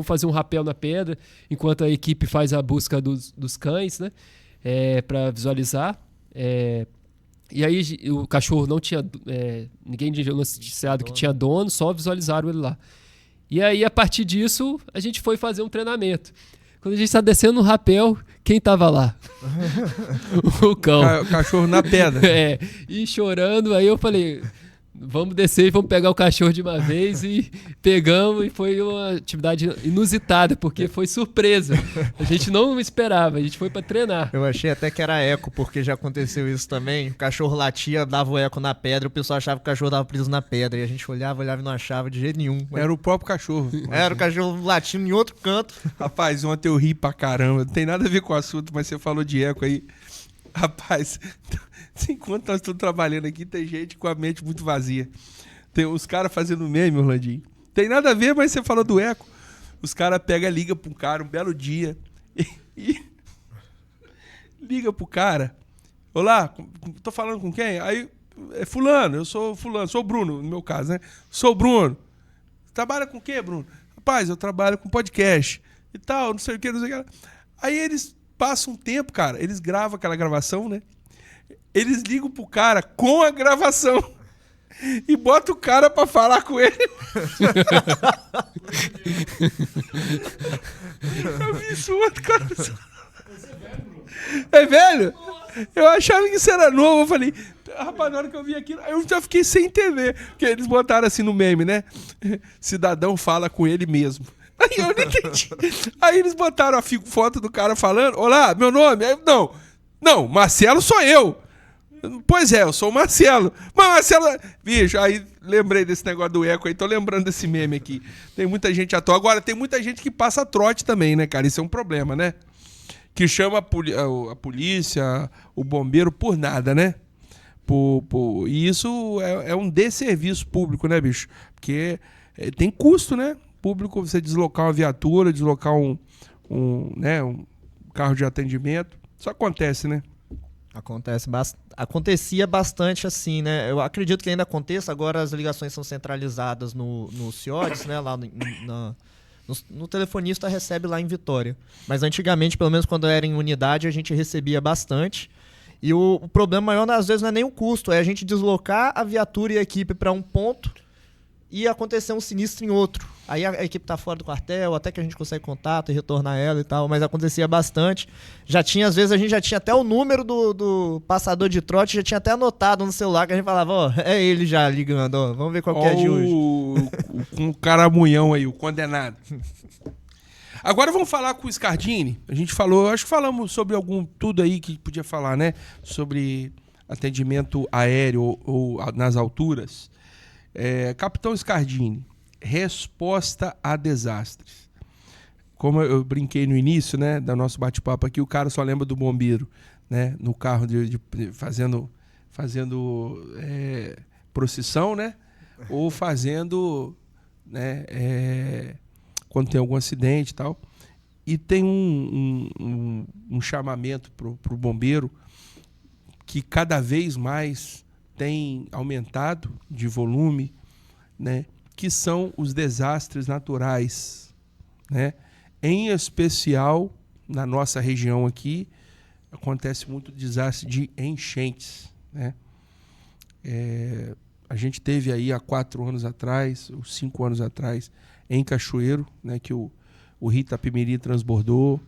fazer um rapel na pedra, enquanto a equipe faz a busca dos cães, né? Para visualizar. E aí o cachorro não tinha... ninguém noticiado que tinha dono, só visualizaram ele lá. E aí, a partir disso, a gente foi fazer um treinamento. Quando a gente está descendo no rapel, quem estava lá? O cão. O cachorro na pedra. E chorando, aí eu falei... Vamos descer e vamos pegar o cachorro de uma vez, e pegamos, e foi uma atividade inusitada, porque foi surpresa. A gente não esperava, a gente foi para treinar. Eu achei até que era eco, porque já aconteceu isso também. O cachorro latia, dava o eco na pedra, o pessoal achava que o cachorro estava preso na pedra, e a gente olhava e não achava de jeito nenhum. Era o próprio cachorro. Era o cachorro latindo em outro canto. Rapaz, ontem eu ri pra caramba, não tem nada a ver com o assunto, mas você falou de eco aí. Rapaz... Enquanto nós estamos trabalhando aqui, tem gente com a mente muito vazia. Tem os caras fazendo meme, Orlandinho. Tem nada a ver, mas você falou do eco. Os caras pegam, ligam para um cara um belo dia e liga pro cara. Olá, tô falando com quem? Aí, fulano, eu sou fulano, sou o Bruno, no meu caso, né? Sou o Bruno. Trabalha com o quê, Bruno? Rapaz, eu trabalho com podcast e tal, não sei o que, não sei o que. Aí eles passam um tempo, cara, eles gravam aquela gravação, né? Eles ligam pro cara com a gravação e botam o cara pra falar com ele. Eu vi isso outro, cara. É velho? Eu achava que isso era novo. Eu falei, rapaz, na hora que eu vi aquilo, eu já fiquei sem entender. Porque eles botaram assim no meme, né? Cidadão fala com ele mesmo. Aí eu não entendi. Aí eles botaram a foto do cara falando, olá, meu nome. Aí, não, Marcelo sou eu. Pois é, eu sou o Marcelo. Mas Marcelo... Bicho, aí lembrei desse negócio do eco aí. Tô lembrando desse meme aqui. Tem muita gente à toa. Agora, tem muita gente que passa trote também, né, cara? Isso é um problema, né? Que chama a polícia, o bombeiro por nada, né? E isso é um desserviço público, né, bicho? Porque tem custo, né? público, você deslocar uma viatura, deslocar um carro de atendimento. Isso acontece, né? Acontecia bastante assim, né? Eu acredito que ainda aconteça. Agora as ligações são centralizadas no CIODES, né? Lá no telefonista recebe lá em Vitória. Mas antigamente, pelo menos quando era em unidade, a gente recebia bastante. E o problema maior, às vezes, não é nem o custo, é a gente deslocar a viatura e a equipe para um ponto e acontecer um sinistro em outro. Aí a equipe tá fora do quartel, até que a gente consegue contato e retornar ela e tal, mas acontecia bastante. Às vezes a gente já tinha até o número do passador de trote, já tinha até anotado no celular, que a gente falava, ó, é ele já ligando, ó, vamos ver qual que é de hoje. Com o caramunhão aí, o condenado. Agora vamos falar com o Scardini. A gente falou, acho que falamos sobre tudo aí que podia falar, né? Sobre atendimento aéreo ou nas alturas. Capitão Scardini, resposta a desastres. Como eu brinquei no início, né, do nosso bate-papo aqui, o cara só lembra do bombeiro, né, no carro fazendo procissão, né, ou fazendo, né, quando tem algum acidente e tal. E tem um chamamento pro bombeiro que cada vez mais tem aumentado de volume, né, que são os desastres naturais, né? Em especial, na nossa região aqui, acontece muito desastre de enchentes, né? A gente teve aí há 4 anos atrás, ou 5 anos atrás, em Cachoeiro, né, que o rio Itapemirim transbordou.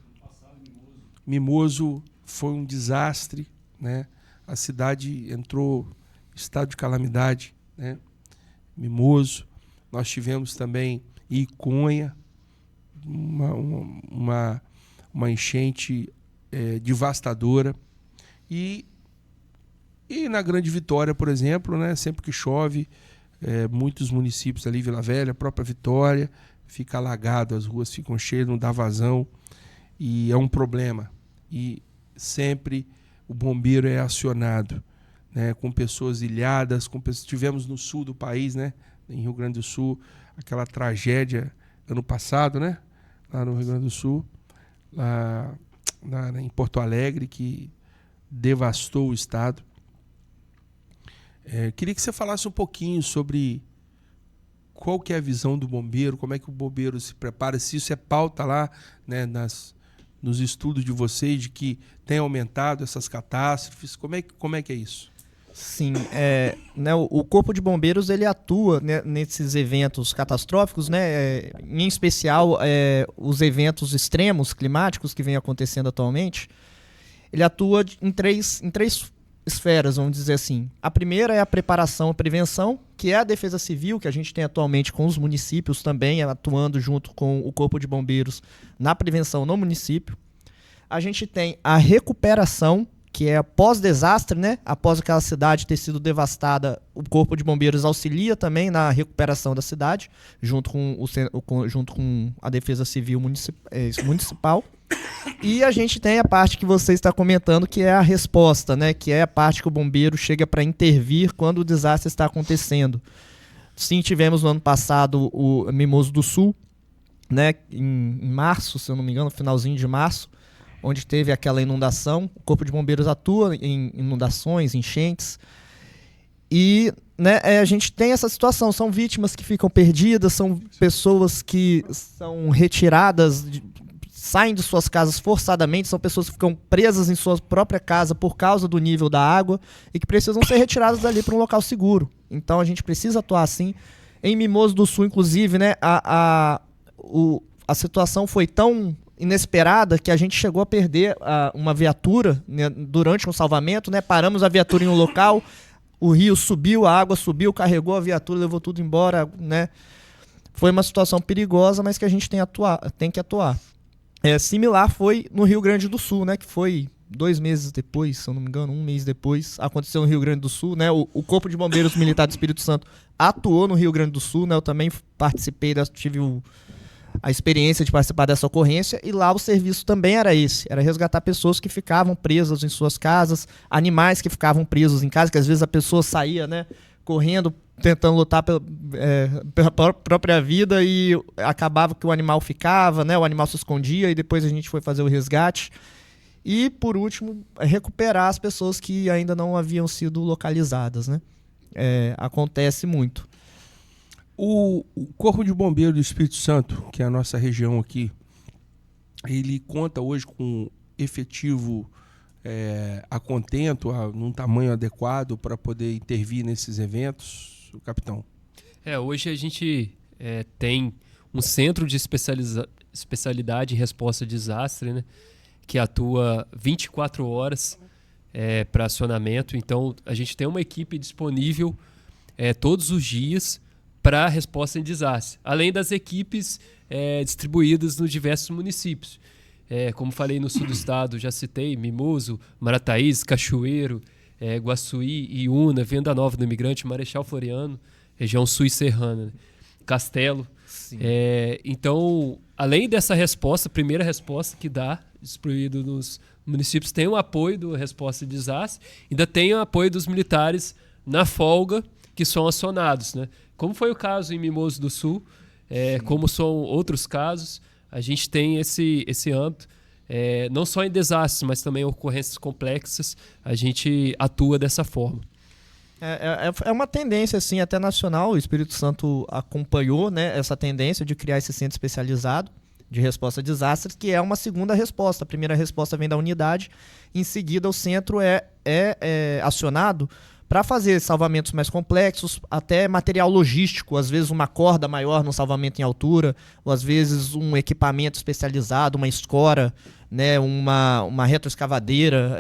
Mimoso foi um desastre, né? A cidade entrou em estado de calamidade, né? Mimoso. Nós tivemos também Iconha, uma enchente devastadora. E na Grande Vitória, por exemplo, né, sempre que chove, muitos municípios ali, Vila Velha, a própria Vitória, fica alagado, as ruas ficam cheias, não dá vazão, e é um problema. E sempre o bombeiro é acionado, né, com pessoas ilhadas, tivemos no sul do país, né, em Rio Grande do Sul, aquela tragédia ano passado, né, lá no Rio Grande do Sul, lá em Porto Alegre, que devastou o estado. Queria que você falasse um pouquinho sobre qual que é a visão do bombeiro, como é que o bombeiro se prepara, se isso é pauta lá, né, nos estudos de vocês, de que tem aumentado essas catástrofes, como é que é isso? Sim, né, o Corpo de Bombeiros ele atua, né, nesses eventos catastróficos, né, em especial os eventos extremos climáticos que vem acontecendo atualmente. Ele atua em três esferas, vamos dizer assim. A primeira é a preparação e prevenção, que é a defesa civil, que a gente tem atualmente com os municípios também, atuando junto com o Corpo de Bombeiros na prevenção no município. A gente tem a recuperação, que é pós-desastre, né? Após aquela cidade ter sido devastada, o Corpo de Bombeiros auxilia também na recuperação da cidade, junto com a Defesa Civil Municipal. E a gente tem a parte que você está comentando, que é a resposta, né? Que é a parte que o bombeiro chega para intervir quando o desastre está acontecendo. Sim, tivemos no ano passado o Mimoso do Sul, né? Em março, se eu não me engano, no finalzinho de março, onde teve aquela inundação. O Corpo de Bombeiros atua em inundações, enchentes. E, né, a gente tem essa situação. São vítimas que ficam perdidas, são pessoas que são retiradas, saem de suas casas forçadamente, são pessoas que ficam presas em sua própria casa por causa do nível da água e que precisam ser retiradas dali para um local seguro. Então a gente precisa atuar assim. Em Mimoso do Sul, inclusive, né, a situação foi tão inesperada que a gente chegou a perder uma viatura, né, durante um salvamento, né? Paramos a viatura em um local, o rio subiu, a água subiu, carregou a viatura, levou tudo embora, né? Foi uma situação perigosa, mas que a gente tem que atuar. Similar foi no Rio Grande do Sul, né? Que foi 2 meses depois, se eu não me engano, 1 mês depois, aconteceu no Rio Grande do Sul, né? O Corpo de Bombeiros Militar do Espírito Santo atuou no Rio Grande do Sul, né? Eu também participei, tive a experiência de participar dessa ocorrência, e lá o serviço também era resgatar pessoas que ficavam presas em suas casas, animais que ficavam presos em casa, que às vezes a pessoa saía, né, correndo, tentando lutar pela própria vida, e acabava que o animal ficava, né? O animal se escondia e depois a gente foi fazer o resgate. E, por último, recuperar as pessoas que ainda não haviam sido localizadas, né? Acontece muito. O Corpo de Bombeiros do Espírito Santo, que é a nossa região aqui, ele conta hoje com efetivo a contento, num tamanho adequado para poder intervir nesses eventos, capitão? Hoje a gente tem um centro de especialidade em resposta a desastre, né, que atua 24 horas para acionamento. Então, a gente tem uma equipe disponível todos os dias para resposta em desastre, além das equipes distribuídas nos diversos municípios. Como falei, no sul do estado, já citei Mimoso, Marataízes, Cachoeiro, Guaçuí, Iúna, Venda Nova do Imigrante, Marechal Floriano, região sul e serrana, né? Castelo. Então, além dessa resposta, primeira resposta que dá, distribuído nos municípios, tem o apoio do resposta de desastre, ainda tem o apoio dos militares na folga, que são acionados, né? Como foi o caso em Mimoso do Sul, como são outros casos, a gente tem esse âmbito, não só em desastres, mas também em ocorrências complexas, a gente atua dessa forma. É uma tendência assim, até nacional. O Espírito Santo acompanhou, né, essa tendência de criar esse centro especializado de resposta a desastres, que é uma segunda resposta. A primeira resposta vem da unidade, em seguida o centro é acionado para fazer salvamentos mais complexos, até material logístico, às vezes uma corda maior no salvamento em altura, ou às vezes um equipamento especializado, uma escora, né, uma retroescavadeira,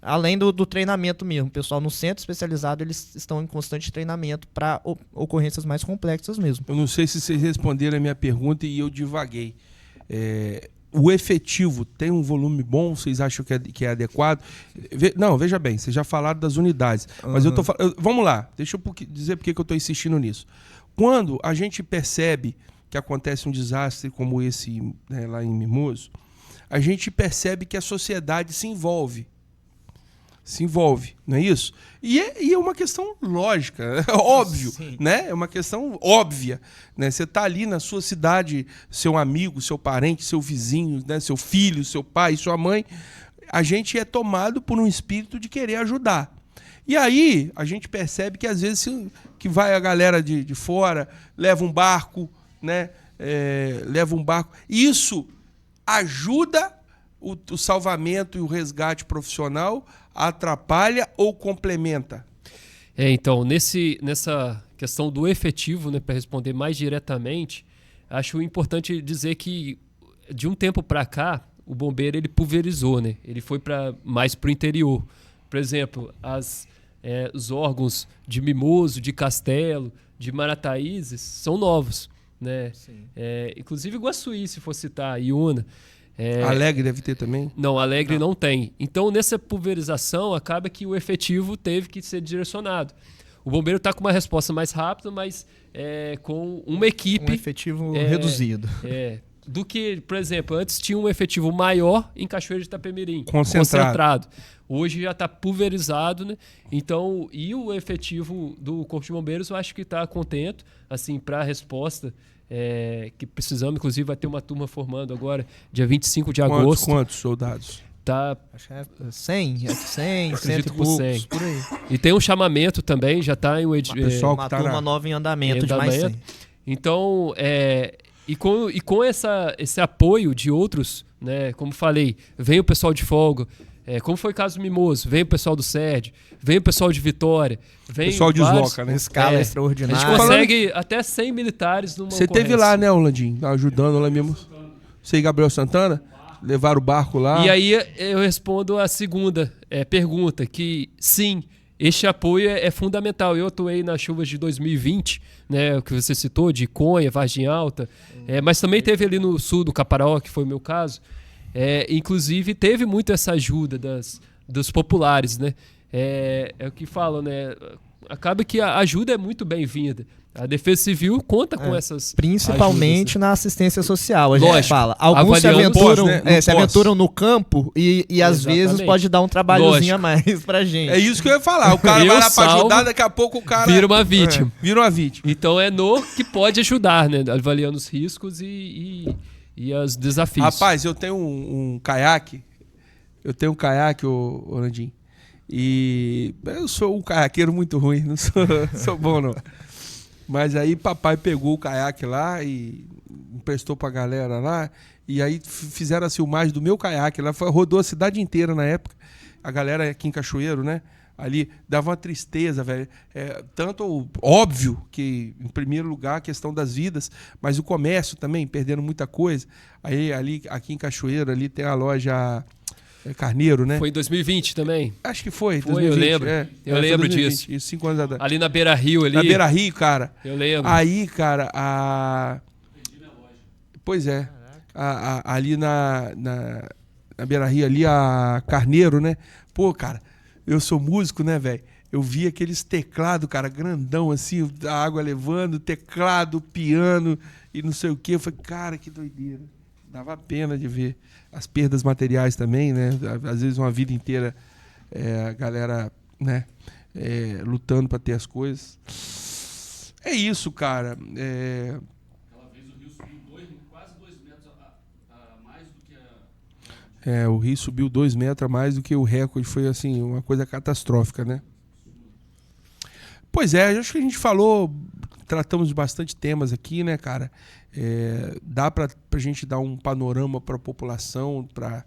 além do treinamento mesmo. O pessoal no centro especializado, eles estão em constante treinamento para ocorrências mais complexas mesmo. Eu não sei se vocês responderam a minha pergunta e eu divaguei. O efetivo tem um volume bom? Vocês acham que é adequado? Não, veja bem, vocês já falaram das unidades. Mas eu tô falando. Vamos lá, deixa eu dizer por que eu estou insistindo nisso. Quando a gente percebe que acontece um desastre como esse, né, lá em Mimoso, a gente percebe que a sociedade se envolve, não é isso? E é uma questão lógica, óbvio, né? É uma questão óbvia, né? Você está ali na sua cidade, seu amigo, seu parente, seu vizinho, né? Seu filho, seu pai, sua mãe, a gente é tomado por um espírito de querer ajudar. E aí a gente percebe que às vezes que vai a galera de fora, leva um barco, né? Leva um barco. Isso ajuda o salvamento e o resgate profissional, atrapalha ou complementa? Então, nessa questão do efetivo, né, para responder mais diretamente, acho importante dizer que de um tempo para cá, o bombeiro ele pulverizou, né? Ele foi mais para o interior. Por exemplo, os órgãos de Mimoso, de Castelo, de Marataízes são novos, né? Inclusive Guaçuí, se for citar, Iúna. Alegre deve ter também? Não, Alegre não tem. Então, nessa pulverização, acaba que o efetivo teve que ser direcionado. O bombeiro está com uma resposta mais rápida, mas com uma equipe... Um efetivo reduzido. Do que, por exemplo, antes tinha um efetivo maior em Cachoeiro de Itapemirim. Concentrado. Hoje já está pulverizado, né? Então, e o efetivo do Corpo de Bombeiros, eu acho que está contento, assim, para a resposta... que precisamos, inclusive vai ter uma turma formando agora, dia 25 de agosto. Quantos soldados? Acho que é 100, 100 acredito e poucos, 100. por aí. E tem um chamamento também, já está em um pessoal uma turma nova em andamento, de mais 100. Então, e com esse apoio de outros, né, como falei, vem o pessoal de folga, como foi o caso do Mimoso, vem o pessoal do SERD, vem o pessoal de Vitória, vem pessoal desloca, né? Escala a extraordinária. gente consegue até 100 militares numa Você teve lá, né, Orlandinho? Ajudando lá mesmo. Você e Gabriel Santana? Levaram o barco lá. E aí eu respondo a segunda pergunta, que sim, este apoio é fundamental. Eu atuei nas chuvas de 2020, né, o que você citou, de Conha, Vargem Alta, mas também teve ali no sul do Caparaó, que foi o meu caso. Inclusive, teve muito essa ajuda dos populares, né? É o que falam, né? acaba que a ajuda é muito bem-vinda. A Defesa Civil conta com essas principalmente ajudas, né? na assistência social. A gente Lógico. fala. Alguns se Avaliando aventuram, pós, né? No se pós. aventuram no campo e às Exatamente. vezes pode dar um trabalhozinho Lógico. a mais pra gente. É isso que eu ia falar. O cara Eu vai lá pra salvo, ajudar, daqui a pouco o cara Vira uma vítima. vira uma vítima. Então é no que pode ajudar, né? Avaliando os riscos e os desafios. Rapaz, eu tenho um caiaque. Eu tenho um caiaque, ô Landim. E eu sou um caiaqueiro muito ruim, não sou bom, não. Mas aí papai pegou o caiaque lá e emprestou pra galera lá. E aí fizeram a filmagem do meu caiaque lá. Rodou a cidade inteira na época. A galera aqui em Cachoeiro, né? Ali dava uma tristeza, velho. Tanto óbvio que, em primeiro lugar, a questão das vidas, mas o comércio também, perdendo muita coisa. Aí ali, aqui em Cachoeiro, ali tem a loja Carneiro, né? Foi em 2020 também. Acho que foi. Foi, 2020, eu lembro. Eu foi lembro 2020, disso. Isso, 5 anos atrás. Ali na Beira Rio, ali. Na Beira Rio, cara. Eu lembro. Aí, cara, Pois é. Ali na Beira Rio, ali a Carneiro, né? Pô, cara, eu sou músico, né, velho? Eu vi aqueles teclados, cara, grandão, assim, a água levando, teclado, piano e não sei o quê. Eu falei, cara, que doideira. Dava pena de ver as perdas materiais também, né? Às vezes uma vida inteira a galera, né, lutando para ter as coisas. É isso, cara. Aquela vez o rio subiu quase 2 metros a mais do que a... O rio subiu 2 metros a mais do que o recorde. Foi, assim, uma coisa catastrófica, né? Pois é, acho que a gente tratamos de bastante temas aqui, né, cara? Dá pra gente dar um panorama para a população, para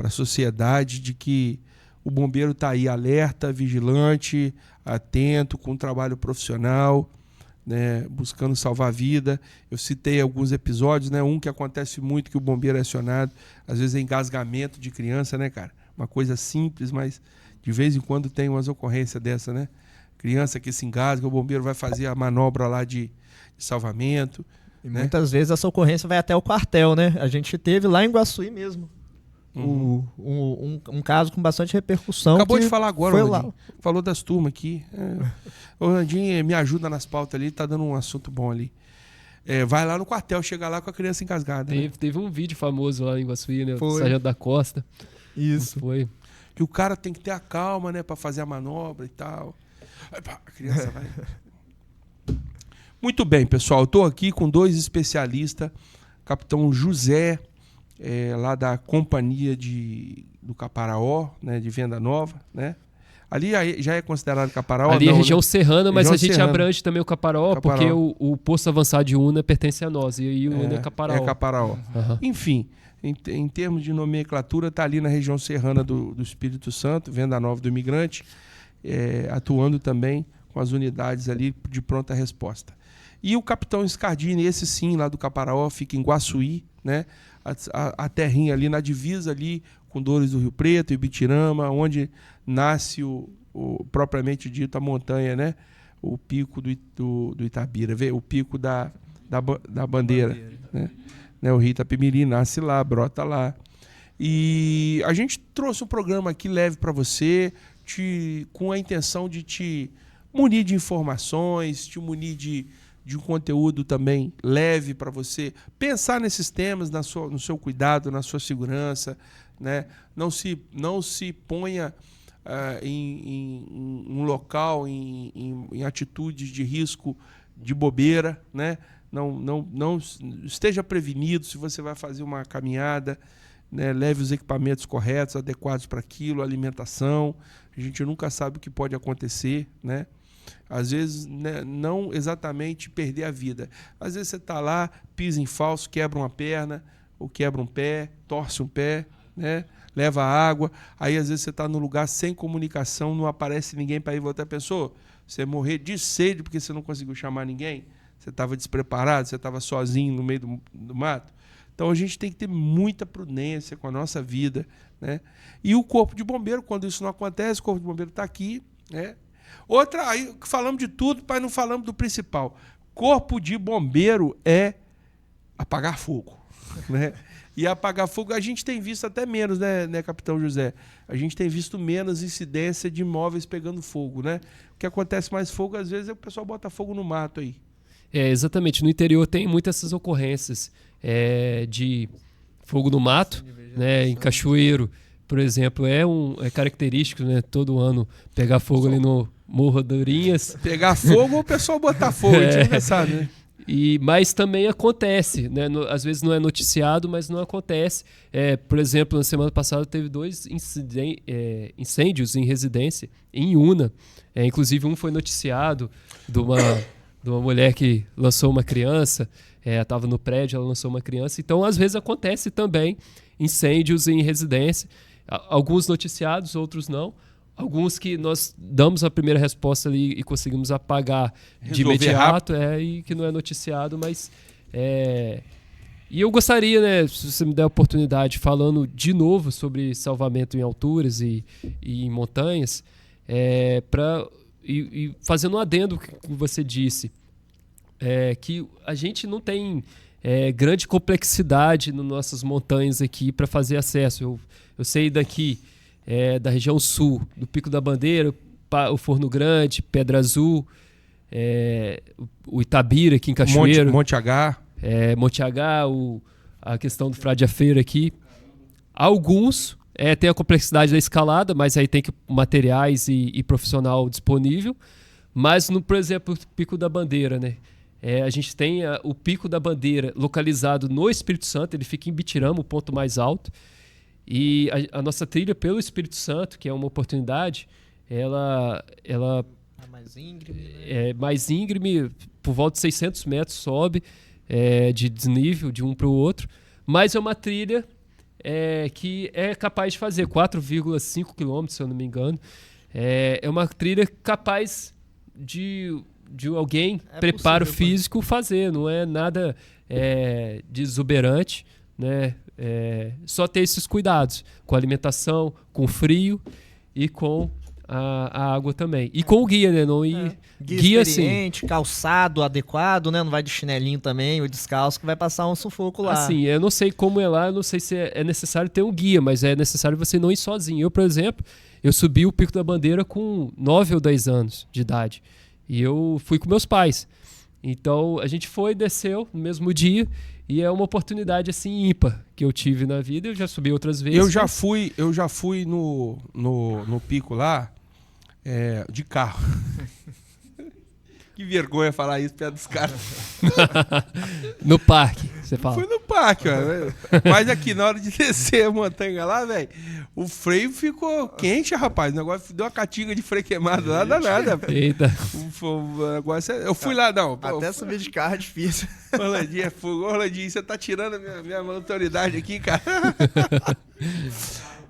a sociedade, de que o bombeiro está aí alerta, vigilante, atento, com um trabalho profissional, né, buscando salvar a vida. Eu citei alguns episódios, né? Um que acontece muito, que o bombeiro é acionado, às vezes é engasgamento de criança, né, cara? Uma coisa simples, mas de vez em quando tem umas ocorrências dessa, né? Criança que se engasga, o bombeiro vai fazer a manobra lá de salvamento. E né? muitas vezes essa ocorrência vai até o quartel, né? A gente teve lá em Guaçuí mesmo um caso com bastante repercussão. Acabou que de falar agora, foi Orlandinho. lá. Falou das turmas aqui. O Orlandinho me ajuda nas pautas ali, tá dando um assunto bom ali. Vai lá no quartel, chega lá com a criança engasgada. Né? Teve um vídeo famoso lá em Guaçuí, né? Foi. O Sargento da Costa. Isso. Foi. Que o cara tem que ter a calma, né, pra fazer a manobra e tal. Aí, pá, a criança vai. Muito bem, pessoal. Eu tô aqui com 2 especialistas. Capitão José, lá da companhia do Caparaó, né, de Venda Nova, né? Ali já é considerado Caparaó? Ali não, é região né? serrana, mas Região a gente serrana. abrange também o Caparaó, porque o posto avançado de Una pertence a nós. E aí o Una é Caparaó. É Caparaó. Aham. Enfim, em termos de nomenclatura, está ali na região serrana do Espírito Santo, Venda Nova do Imigrante, atuando também com as unidades ali de pronta resposta. E o Capitão Scardini, esse sim, lá do Caparaó, fica em Guaçuí, né? A terrinha ali na divisa ali com Dores do Rio Preto e Ibitirama, onde nasce o propriamente dito a montanha, né? O pico do Itabira, o pico da bandeira, né? O Rio Itapemirim nasce lá, brota lá. E a gente trouxe um programa aqui leve para você, com a intenção de te munir de informações, te munir de um conteúdo também leve para você pensar nesses temas, no seu cuidado, na sua segurança, né? Não se ponha em um local, em atitudes de risco, de bobeira, né? Não esteja prevenido se você vai fazer uma caminhada, né? Leve os equipamentos corretos, adequados para aquilo, alimentação. A gente nunca sabe o que pode acontecer, né? Às vezes, né, não exatamente perder a vida. Às vezes você está lá, pisa em falso, quebra uma perna, ou quebra um pé, torce um pé, né? Leva água. Aí às vezes você está num lugar sem comunicação, não aparece ninguém para ir voltar. Pensou? Você morrer de sede porque você não conseguiu chamar ninguém? Você estava despreparado? Você estava sozinho no meio do mato? Então a gente tem que ter muita prudência com a nossa vida, né? E o Corpo de Bombeiro, quando isso não acontece, o Corpo de Bombeiro está aqui, né? Outra, aí falamos de tudo, mas não falamos do principal. Corpo de Bombeiro é apagar fogo, né? E apagar fogo, a gente tem visto até menos, né, Capitão José? A gente tem visto menos incidência de imóveis pegando fogo, né? O que acontece mais fogo, às vezes, é o pessoal bota fogo no mato aí. Exatamente. No interior tem muitas essas ocorrências de fogo no mato, né? Em cachoeiro, por exemplo, é característico, né? Todo ano pegar fogo ali no Morro das Ourinhas. Pegar fogo ou o pessoal botar fogo, a gente não sabe, né? Mas também acontece, né? Às vezes não é noticiado, mas não acontece. Por exemplo, na semana passada teve 2 incêndios em residência em Una. Inclusive um foi noticiado de uma mulher que lançou uma criança, estava no prédio, ela lançou uma criança. Então, às vezes acontece também incêndios em residência. Alguns noticiados, outros não. Alguns que nós damos a primeira resposta ali e conseguimos apagar de imediato, e que não é noticiado, mas... E eu gostaria, né, se você me der a oportunidade, falando de novo sobre salvamento em alturas e em montanhas, e fazendo um adendo que você disse, que a gente não tem grande complexidade nas nossas montanhas aqui para fazer acesso. Eu sei daqui... da região sul, do Pico da Bandeira, o Forno Grande, Pedra Azul, o Itabira aqui em Cachoeiro, Monte H, Monte H, a questão do Frade a Feira aqui. Alguns tem a complexidade da escalada, mas aí tem materiais e profissional disponível. Mas, por exemplo, o Pico da Bandeira, né? A gente tem o Pico da Bandeira localizado no Espírito Santo, ele fica em Bitirama, o ponto mais alto. E a nossa trilha pelo Espírito Santo, que é uma oportunidade, ela É mais íngreme, né? é mais íngreme, por volta de 600 metros sobe de desnível de um para o outro, mas é uma trilha que é capaz de fazer 4,5 quilômetros, se eu não me engano. É uma trilha capaz de alguém, preparo físico, fazer, não é nada de exuberante, né? Só ter esses cuidados com a alimentação, com o frio e com a água também. E com o guia, né? Não ir... Guia experiente, calçado adequado, né? Não vai de chinelinho também ou descalço, que vai passar um sufoco lá. Assim, eu não sei como é lá, eu não sei se é necessário ter um guia, mas é necessário você não ir sozinho. Eu, por exemplo, eu subi o Pico da Bandeira com 9 ou 10 anos de idade. E eu fui com meus pais. Então, a gente desceu no mesmo dia. E é uma oportunidade assim ímpar que eu tive na vida. Eu já subi outras vezes. Eu já fui no pico lá de carro. Que vergonha falar isso perto dos caras. No parque, você fala. Fui no parque, ó. Mas aqui, na hora de descer a montanha lá, velho, o freio ficou quente, rapaz. O negócio deu uma catinga de freio queimado lá, danada. Eita. O negócio eu fui lá, não. Até subir de carro é difícil. Orlandinho é fogo. Orlandinho, você tá tirando a minha autoridade aqui, cara.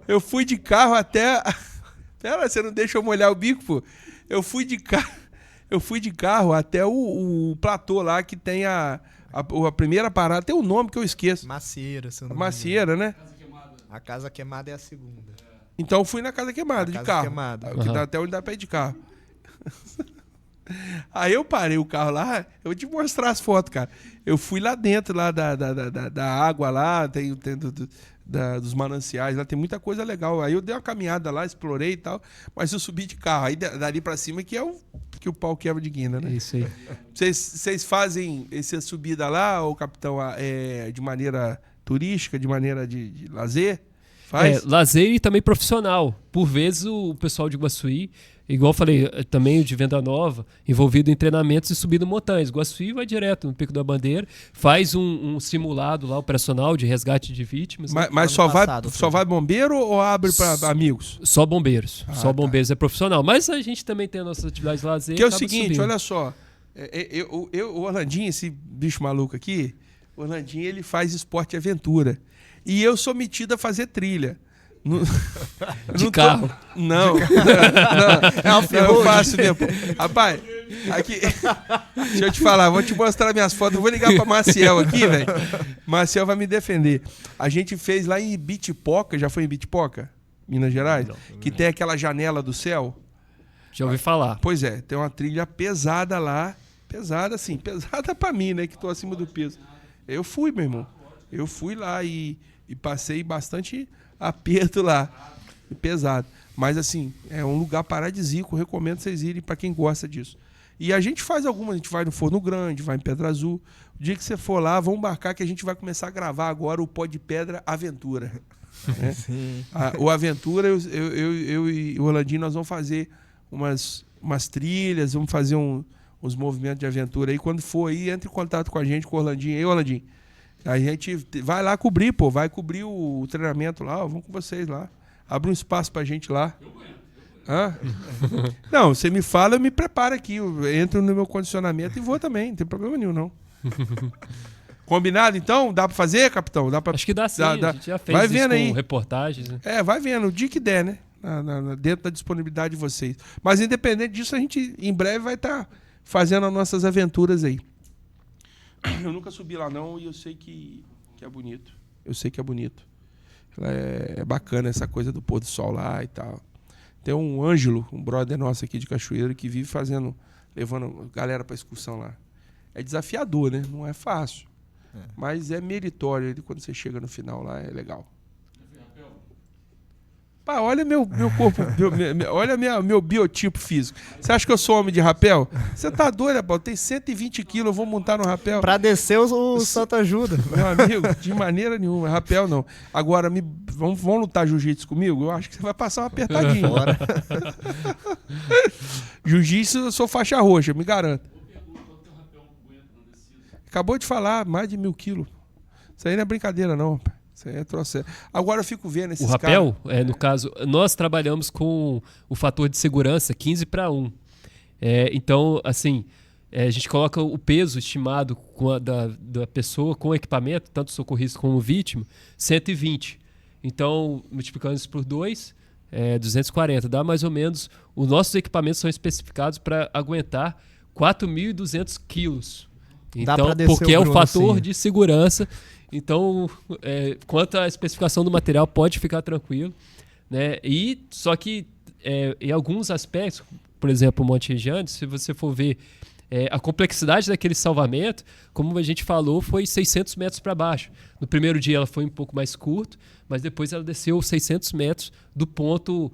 Eu fui de carro até... Pera, você não deixa eu molhar o bico, pô. Eu fui de carro até o platô lá que tem a primeira parada. Tem um nome que eu esqueço. Macieira, se eu não me Macieira, né? A Casa Queimada é a segunda. Então eu fui na Casa Queimada, de carro. Queimada. Que dá até onde dá pra ir de carro. Aí eu parei o carro lá, eu vou te mostrar as fotos, cara. Eu fui lá dentro lá da água lá, tem dos mananciais, lá tem muita coisa legal. Aí eu dei uma caminhada lá, explorei e tal, mas eu subi de carro. Aí dali pra cima que que o pau quebra de guina, né? É isso aí. Vocês fazem essa subida lá, ô capitão, de maneira turística, de maneira de lazer? Faz? Lazer e também profissional. Por vezes o pessoal de Iguaçuí, igual eu falei, também o de Venda Nova, envolvido em treinamentos e subindo montanhas. Iguaçuí vai direto no Pico da Bandeira, faz um simulado lá operacional de resgate de vítimas. Mas só vai bombeiro ou abre para amigos? Só bombeiros. Tá. Bombeiros é profissional. Mas a gente também tem as nossas atividades de lazer. Que é o seguinte, olha só. O Orlandinho, esse bicho maluco aqui, o Orlandinho, ele faz esporte e aventura. E eu sou metido a fazer trilha. De carro? Não. Eu faço depois. Rapaz, aqui. Deixa eu te falar, vou te mostrar minhas fotos. Eu vou ligar pra Maciel aqui, velho. Maciel vai me defender. A gente fez lá em Ibitipoca, já foi em Ibitipoca? Minas Gerais? Não. Que tem aquela janela do céu. Já ouvi falar. Pois é, tem uma trilha pesada lá. Pesada, assim, pesada pra mim, né? Que tô acima do peso. Eu fui, meu irmão. Eu fui lá e passei bastante aperto lá. Pesado. Mas, assim, é um lugar paradisíaco. Recomendo vocês irem para quem gosta disso. E a gente faz algumas. A gente vai no Forno Grande, vai em Pedra Azul. O dia que você for lá, vamos marcar que a gente vai começar a gravar agora o Pó de Pedra Aventura. Né? Sim. O Aventura, eu e o Orlandinho, nós vamos fazer umas trilhas, vamos fazer uns movimentos de aventura aí. Quando for aí, entre em contato com a gente, com o Orlandinho. Ei, Orlandinho, a gente vai lá cobrir, pô. Vai cobrir o treinamento lá. Ó, vamos com vocês lá. Abre um espaço pra gente lá. Hã? Não, você me fala, eu me preparo aqui. Eu entro no meu condicionamento e vou também. Não tem problema nenhum, não. Combinado, então? Dá pra fazer, capitão? Acho que dá sim. A gente já fez vai isso vendo com aí. Reportagens. Né? Vai vendo. O dia que der, né? Dentro da disponibilidade de vocês. Mas independente disso, a gente em breve vai estar fazendo as nossas aventuras aí. Eu nunca subi lá não e eu sei que é bonito. Eu sei que é bonito. É bacana essa coisa do pôr do sol lá e tal. Tem um Ângelo, um brother nosso aqui de Cachoeiro, que vive levando galera para excursão lá. É desafiador, né? Não é fácil. Mas é meritório quando você chega no final lá, é legal. Pá, olha meu corpo, olha meu biotipo físico. Você acha que eu sou homem de rapel? Você tá doido, rapaz? Tem 120 quilos, eu vou montar no rapel. Pra descer, o santo ajuda. Meu amigo, de maneira nenhuma. Rapel não. Agora, vamos lutar jiu-jitsu comigo? Eu acho que você vai passar uma apertadinha. Jiu-jitsu, eu sou faixa roxa, me garanto. Acabou de falar, mais de 1.000 quilos. Isso aí não é brincadeira, não, rapaz. Agora eu fico vendo esses caras... O rapel, no caso, nós trabalhamos com o fator de segurança 15:1. Então, assim, a gente coloca o peso estimado da pessoa com o equipamento, tanto o socorrista como o vítima, 120. Então, multiplicando isso por 2, 240. Dá mais ou menos... Os nossos equipamentos são especificados para aguentar 4.200 quilos. Então, porque é o fator de segurança... Então, quanto à especificação do material, pode ficar tranquilo. Né? Só que, em alguns aspectos, por exemplo, o Monte Regiane, se você for ver a complexidade daquele salvamento, como a gente falou, foi 600 metros para baixo. No primeiro dia ela foi um pouco mais curto, mas depois ela desceu 600 metros do ponto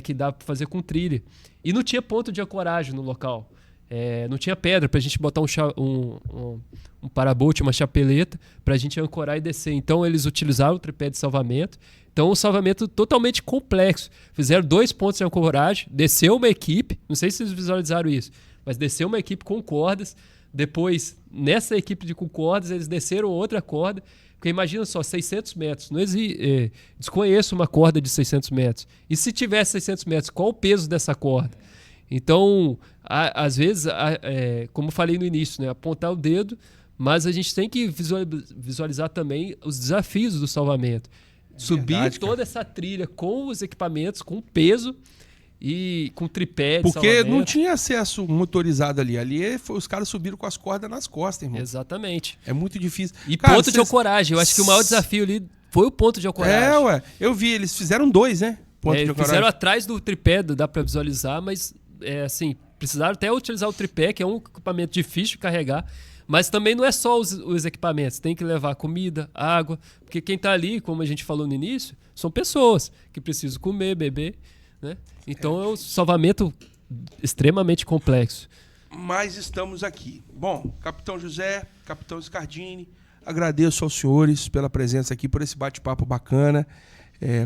que dá para fazer com trilha. E não tinha ponto de ancoragem no local. Não tinha pedra para a gente botar um parabote, uma chapeleta, para a gente ancorar e descer. Então, eles utilizaram o tripé de salvamento. Então, um salvamento totalmente complexo. Fizeram 2 pontos de ancoragem, desceu uma equipe, não sei se vocês visualizaram isso, mas desceu uma equipe com cordas. Depois, nessa equipe com cordas, eles desceram outra corda. Porque imagina só, 600 metros. Não desconheço uma corda de 600 metros. E se tivesse 600 metros, qual o peso dessa corda? Então, às vezes, como eu falei no início, né, apontar o dedo, mas a gente tem que visualizar também os desafios do salvamento. Subir toda essa trilha com os equipamentos, com peso e com tripé de Porque salvamento. Não tinha acesso motorizado ali. Os caras subiram com as cordas nas costas, irmão. Exatamente. É muito difícil. E ponto de ancoragem. Eu acho que o maior desafio ali foi o ponto de ancoragem. Eu vi. Eles fizeram 2, né? Ponto de ancoragem. Fizeram atrás do tripé, dá para visualizar, mas... assim, precisaram até utilizar o tripé, que é um equipamento difícil de carregar, mas também não é só os equipamentos, tem que levar comida, água, porque quem está ali, como a gente falou no início, são pessoas que precisam comer, beber, né? Então é um salvamento extremamente complexo. Mas estamos aqui. Bom, Capitão José, Capitão Scardini, agradeço aos senhores pela presença aqui, por esse bate-papo bacana.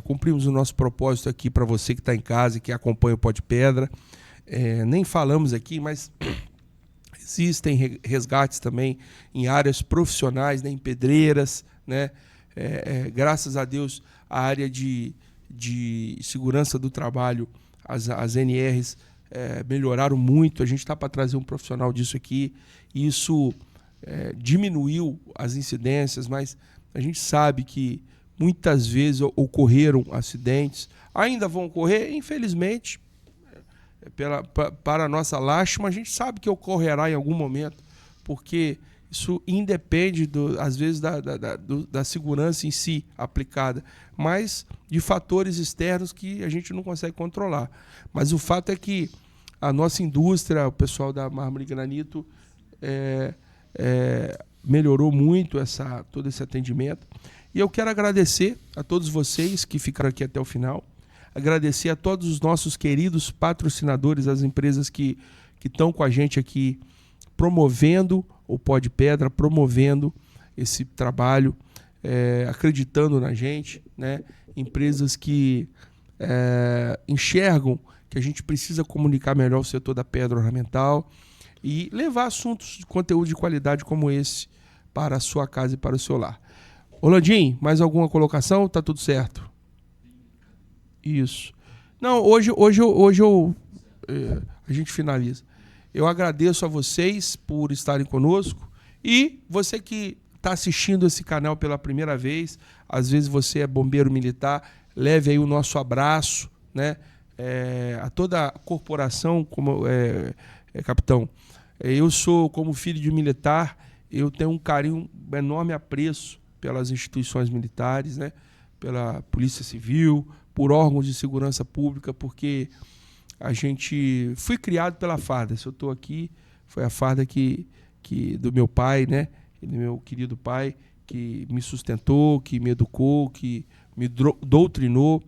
Cumprimos o nosso propósito aqui para você que está em casa e que acompanha o Pó de Pedra. Nem falamos aqui, mas existem resgates também em áreas profissionais, né, em pedreiras, né? Graças a Deus, a área de segurança do trabalho, as NRs melhoraram muito. A gente está para trazer um profissional disso aqui. Isso diminuiu as incidências, mas a gente sabe que muitas vezes ocorreram acidentes, ainda vão ocorrer, infelizmente, para a nossa lástima, a gente sabe que ocorrerá em algum momento, porque isso independe, às vezes, da segurança em si aplicada, mas de fatores externos que a gente não consegue controlar. Mas o fato é que a nossa indústria, o pessoal da Mármore e Granito, melhorou muito todo esse atendimento. E eu quero agradecer a todos vocês que ficaram aqui até o final, agradecer a todos os nossos queridos patrocinadores, as empresas que estão com a gente aqui promovendo o Pó de Pedra, promovendo esse trabalho, acreditando na gente, né? Empresas que enxergam que a gente precisa comunicar melhor o setor da pedra ornamental e levar assuntos de conteúdo de qualidade como esse para a sua casa e para o seu lar. Orlandinho, mais alguma colocação? Tá tudo certo? Isso. Não, hoje a gente finaliza. Eu agradeço a vocês por estarem conosco e você que está assistindo esse canal pela primeira vez, às vezes você é bombeiro militar, leve aí o nosso abraço, né? A toda a corporação, capitão. Eu sou, como filho de militar, eu tenho um carinho, um enorme apreço pelas instituições militares, né? Pela Polícia Civil, por órgãos de segurança pública, porque fui criado pela farda. Se eu estou aqui, foi a farda do meu pai, né? Do meu querido pai, que me sustentou, que me educou, que me doutrinou.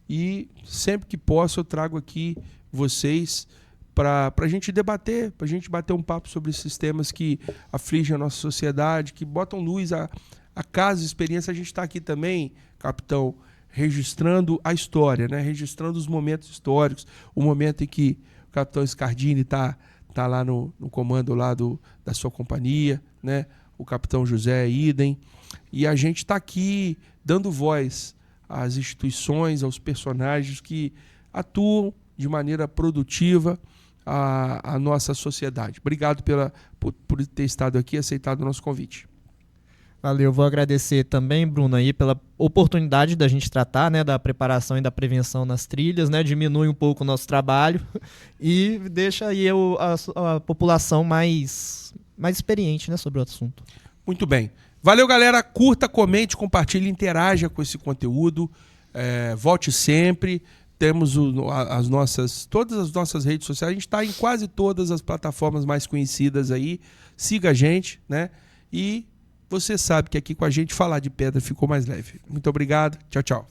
E sempre que posso eu trago aqui vocês para a gente debater, para a gente bater um papo sobre esses temas que afligem a nossa sociedade, que botam luz a casa, experiência. A gente está aqui também, capitão, registrando a história, né? Registrando os momentos históricos, o momento em que o capitão Scardini está lá no comando lá da sua companhia, né? O capitão José idem, e a gente está aqui dando voz às instituições, aos personagens que atuam de maneira produtiva a nossa sociedade. Obrigado por ter estado aqui e aceitado o nosso convite. Valeu, vou agradecer também, Bruno, aí pela oportunidade da gente tratar, né, da preparação e da prevenção nas trilhas, né, diminui um pouco o nosso trabalho e deixa aí a população mais experiente, né, sobre o assunto. Muito bem. Valeu, galera. Curta, comente, compartilhe, interaja com esse conteúdo. Volte sempre. Temos todas as nossas redes sociais. A gente está em quase todas as plataformas mais conhecidas aí. Siga a gente, né? E você sabe que aqui com a gente falar de pedra ficou mais leve. Muito obrigado. Tchau, tchau.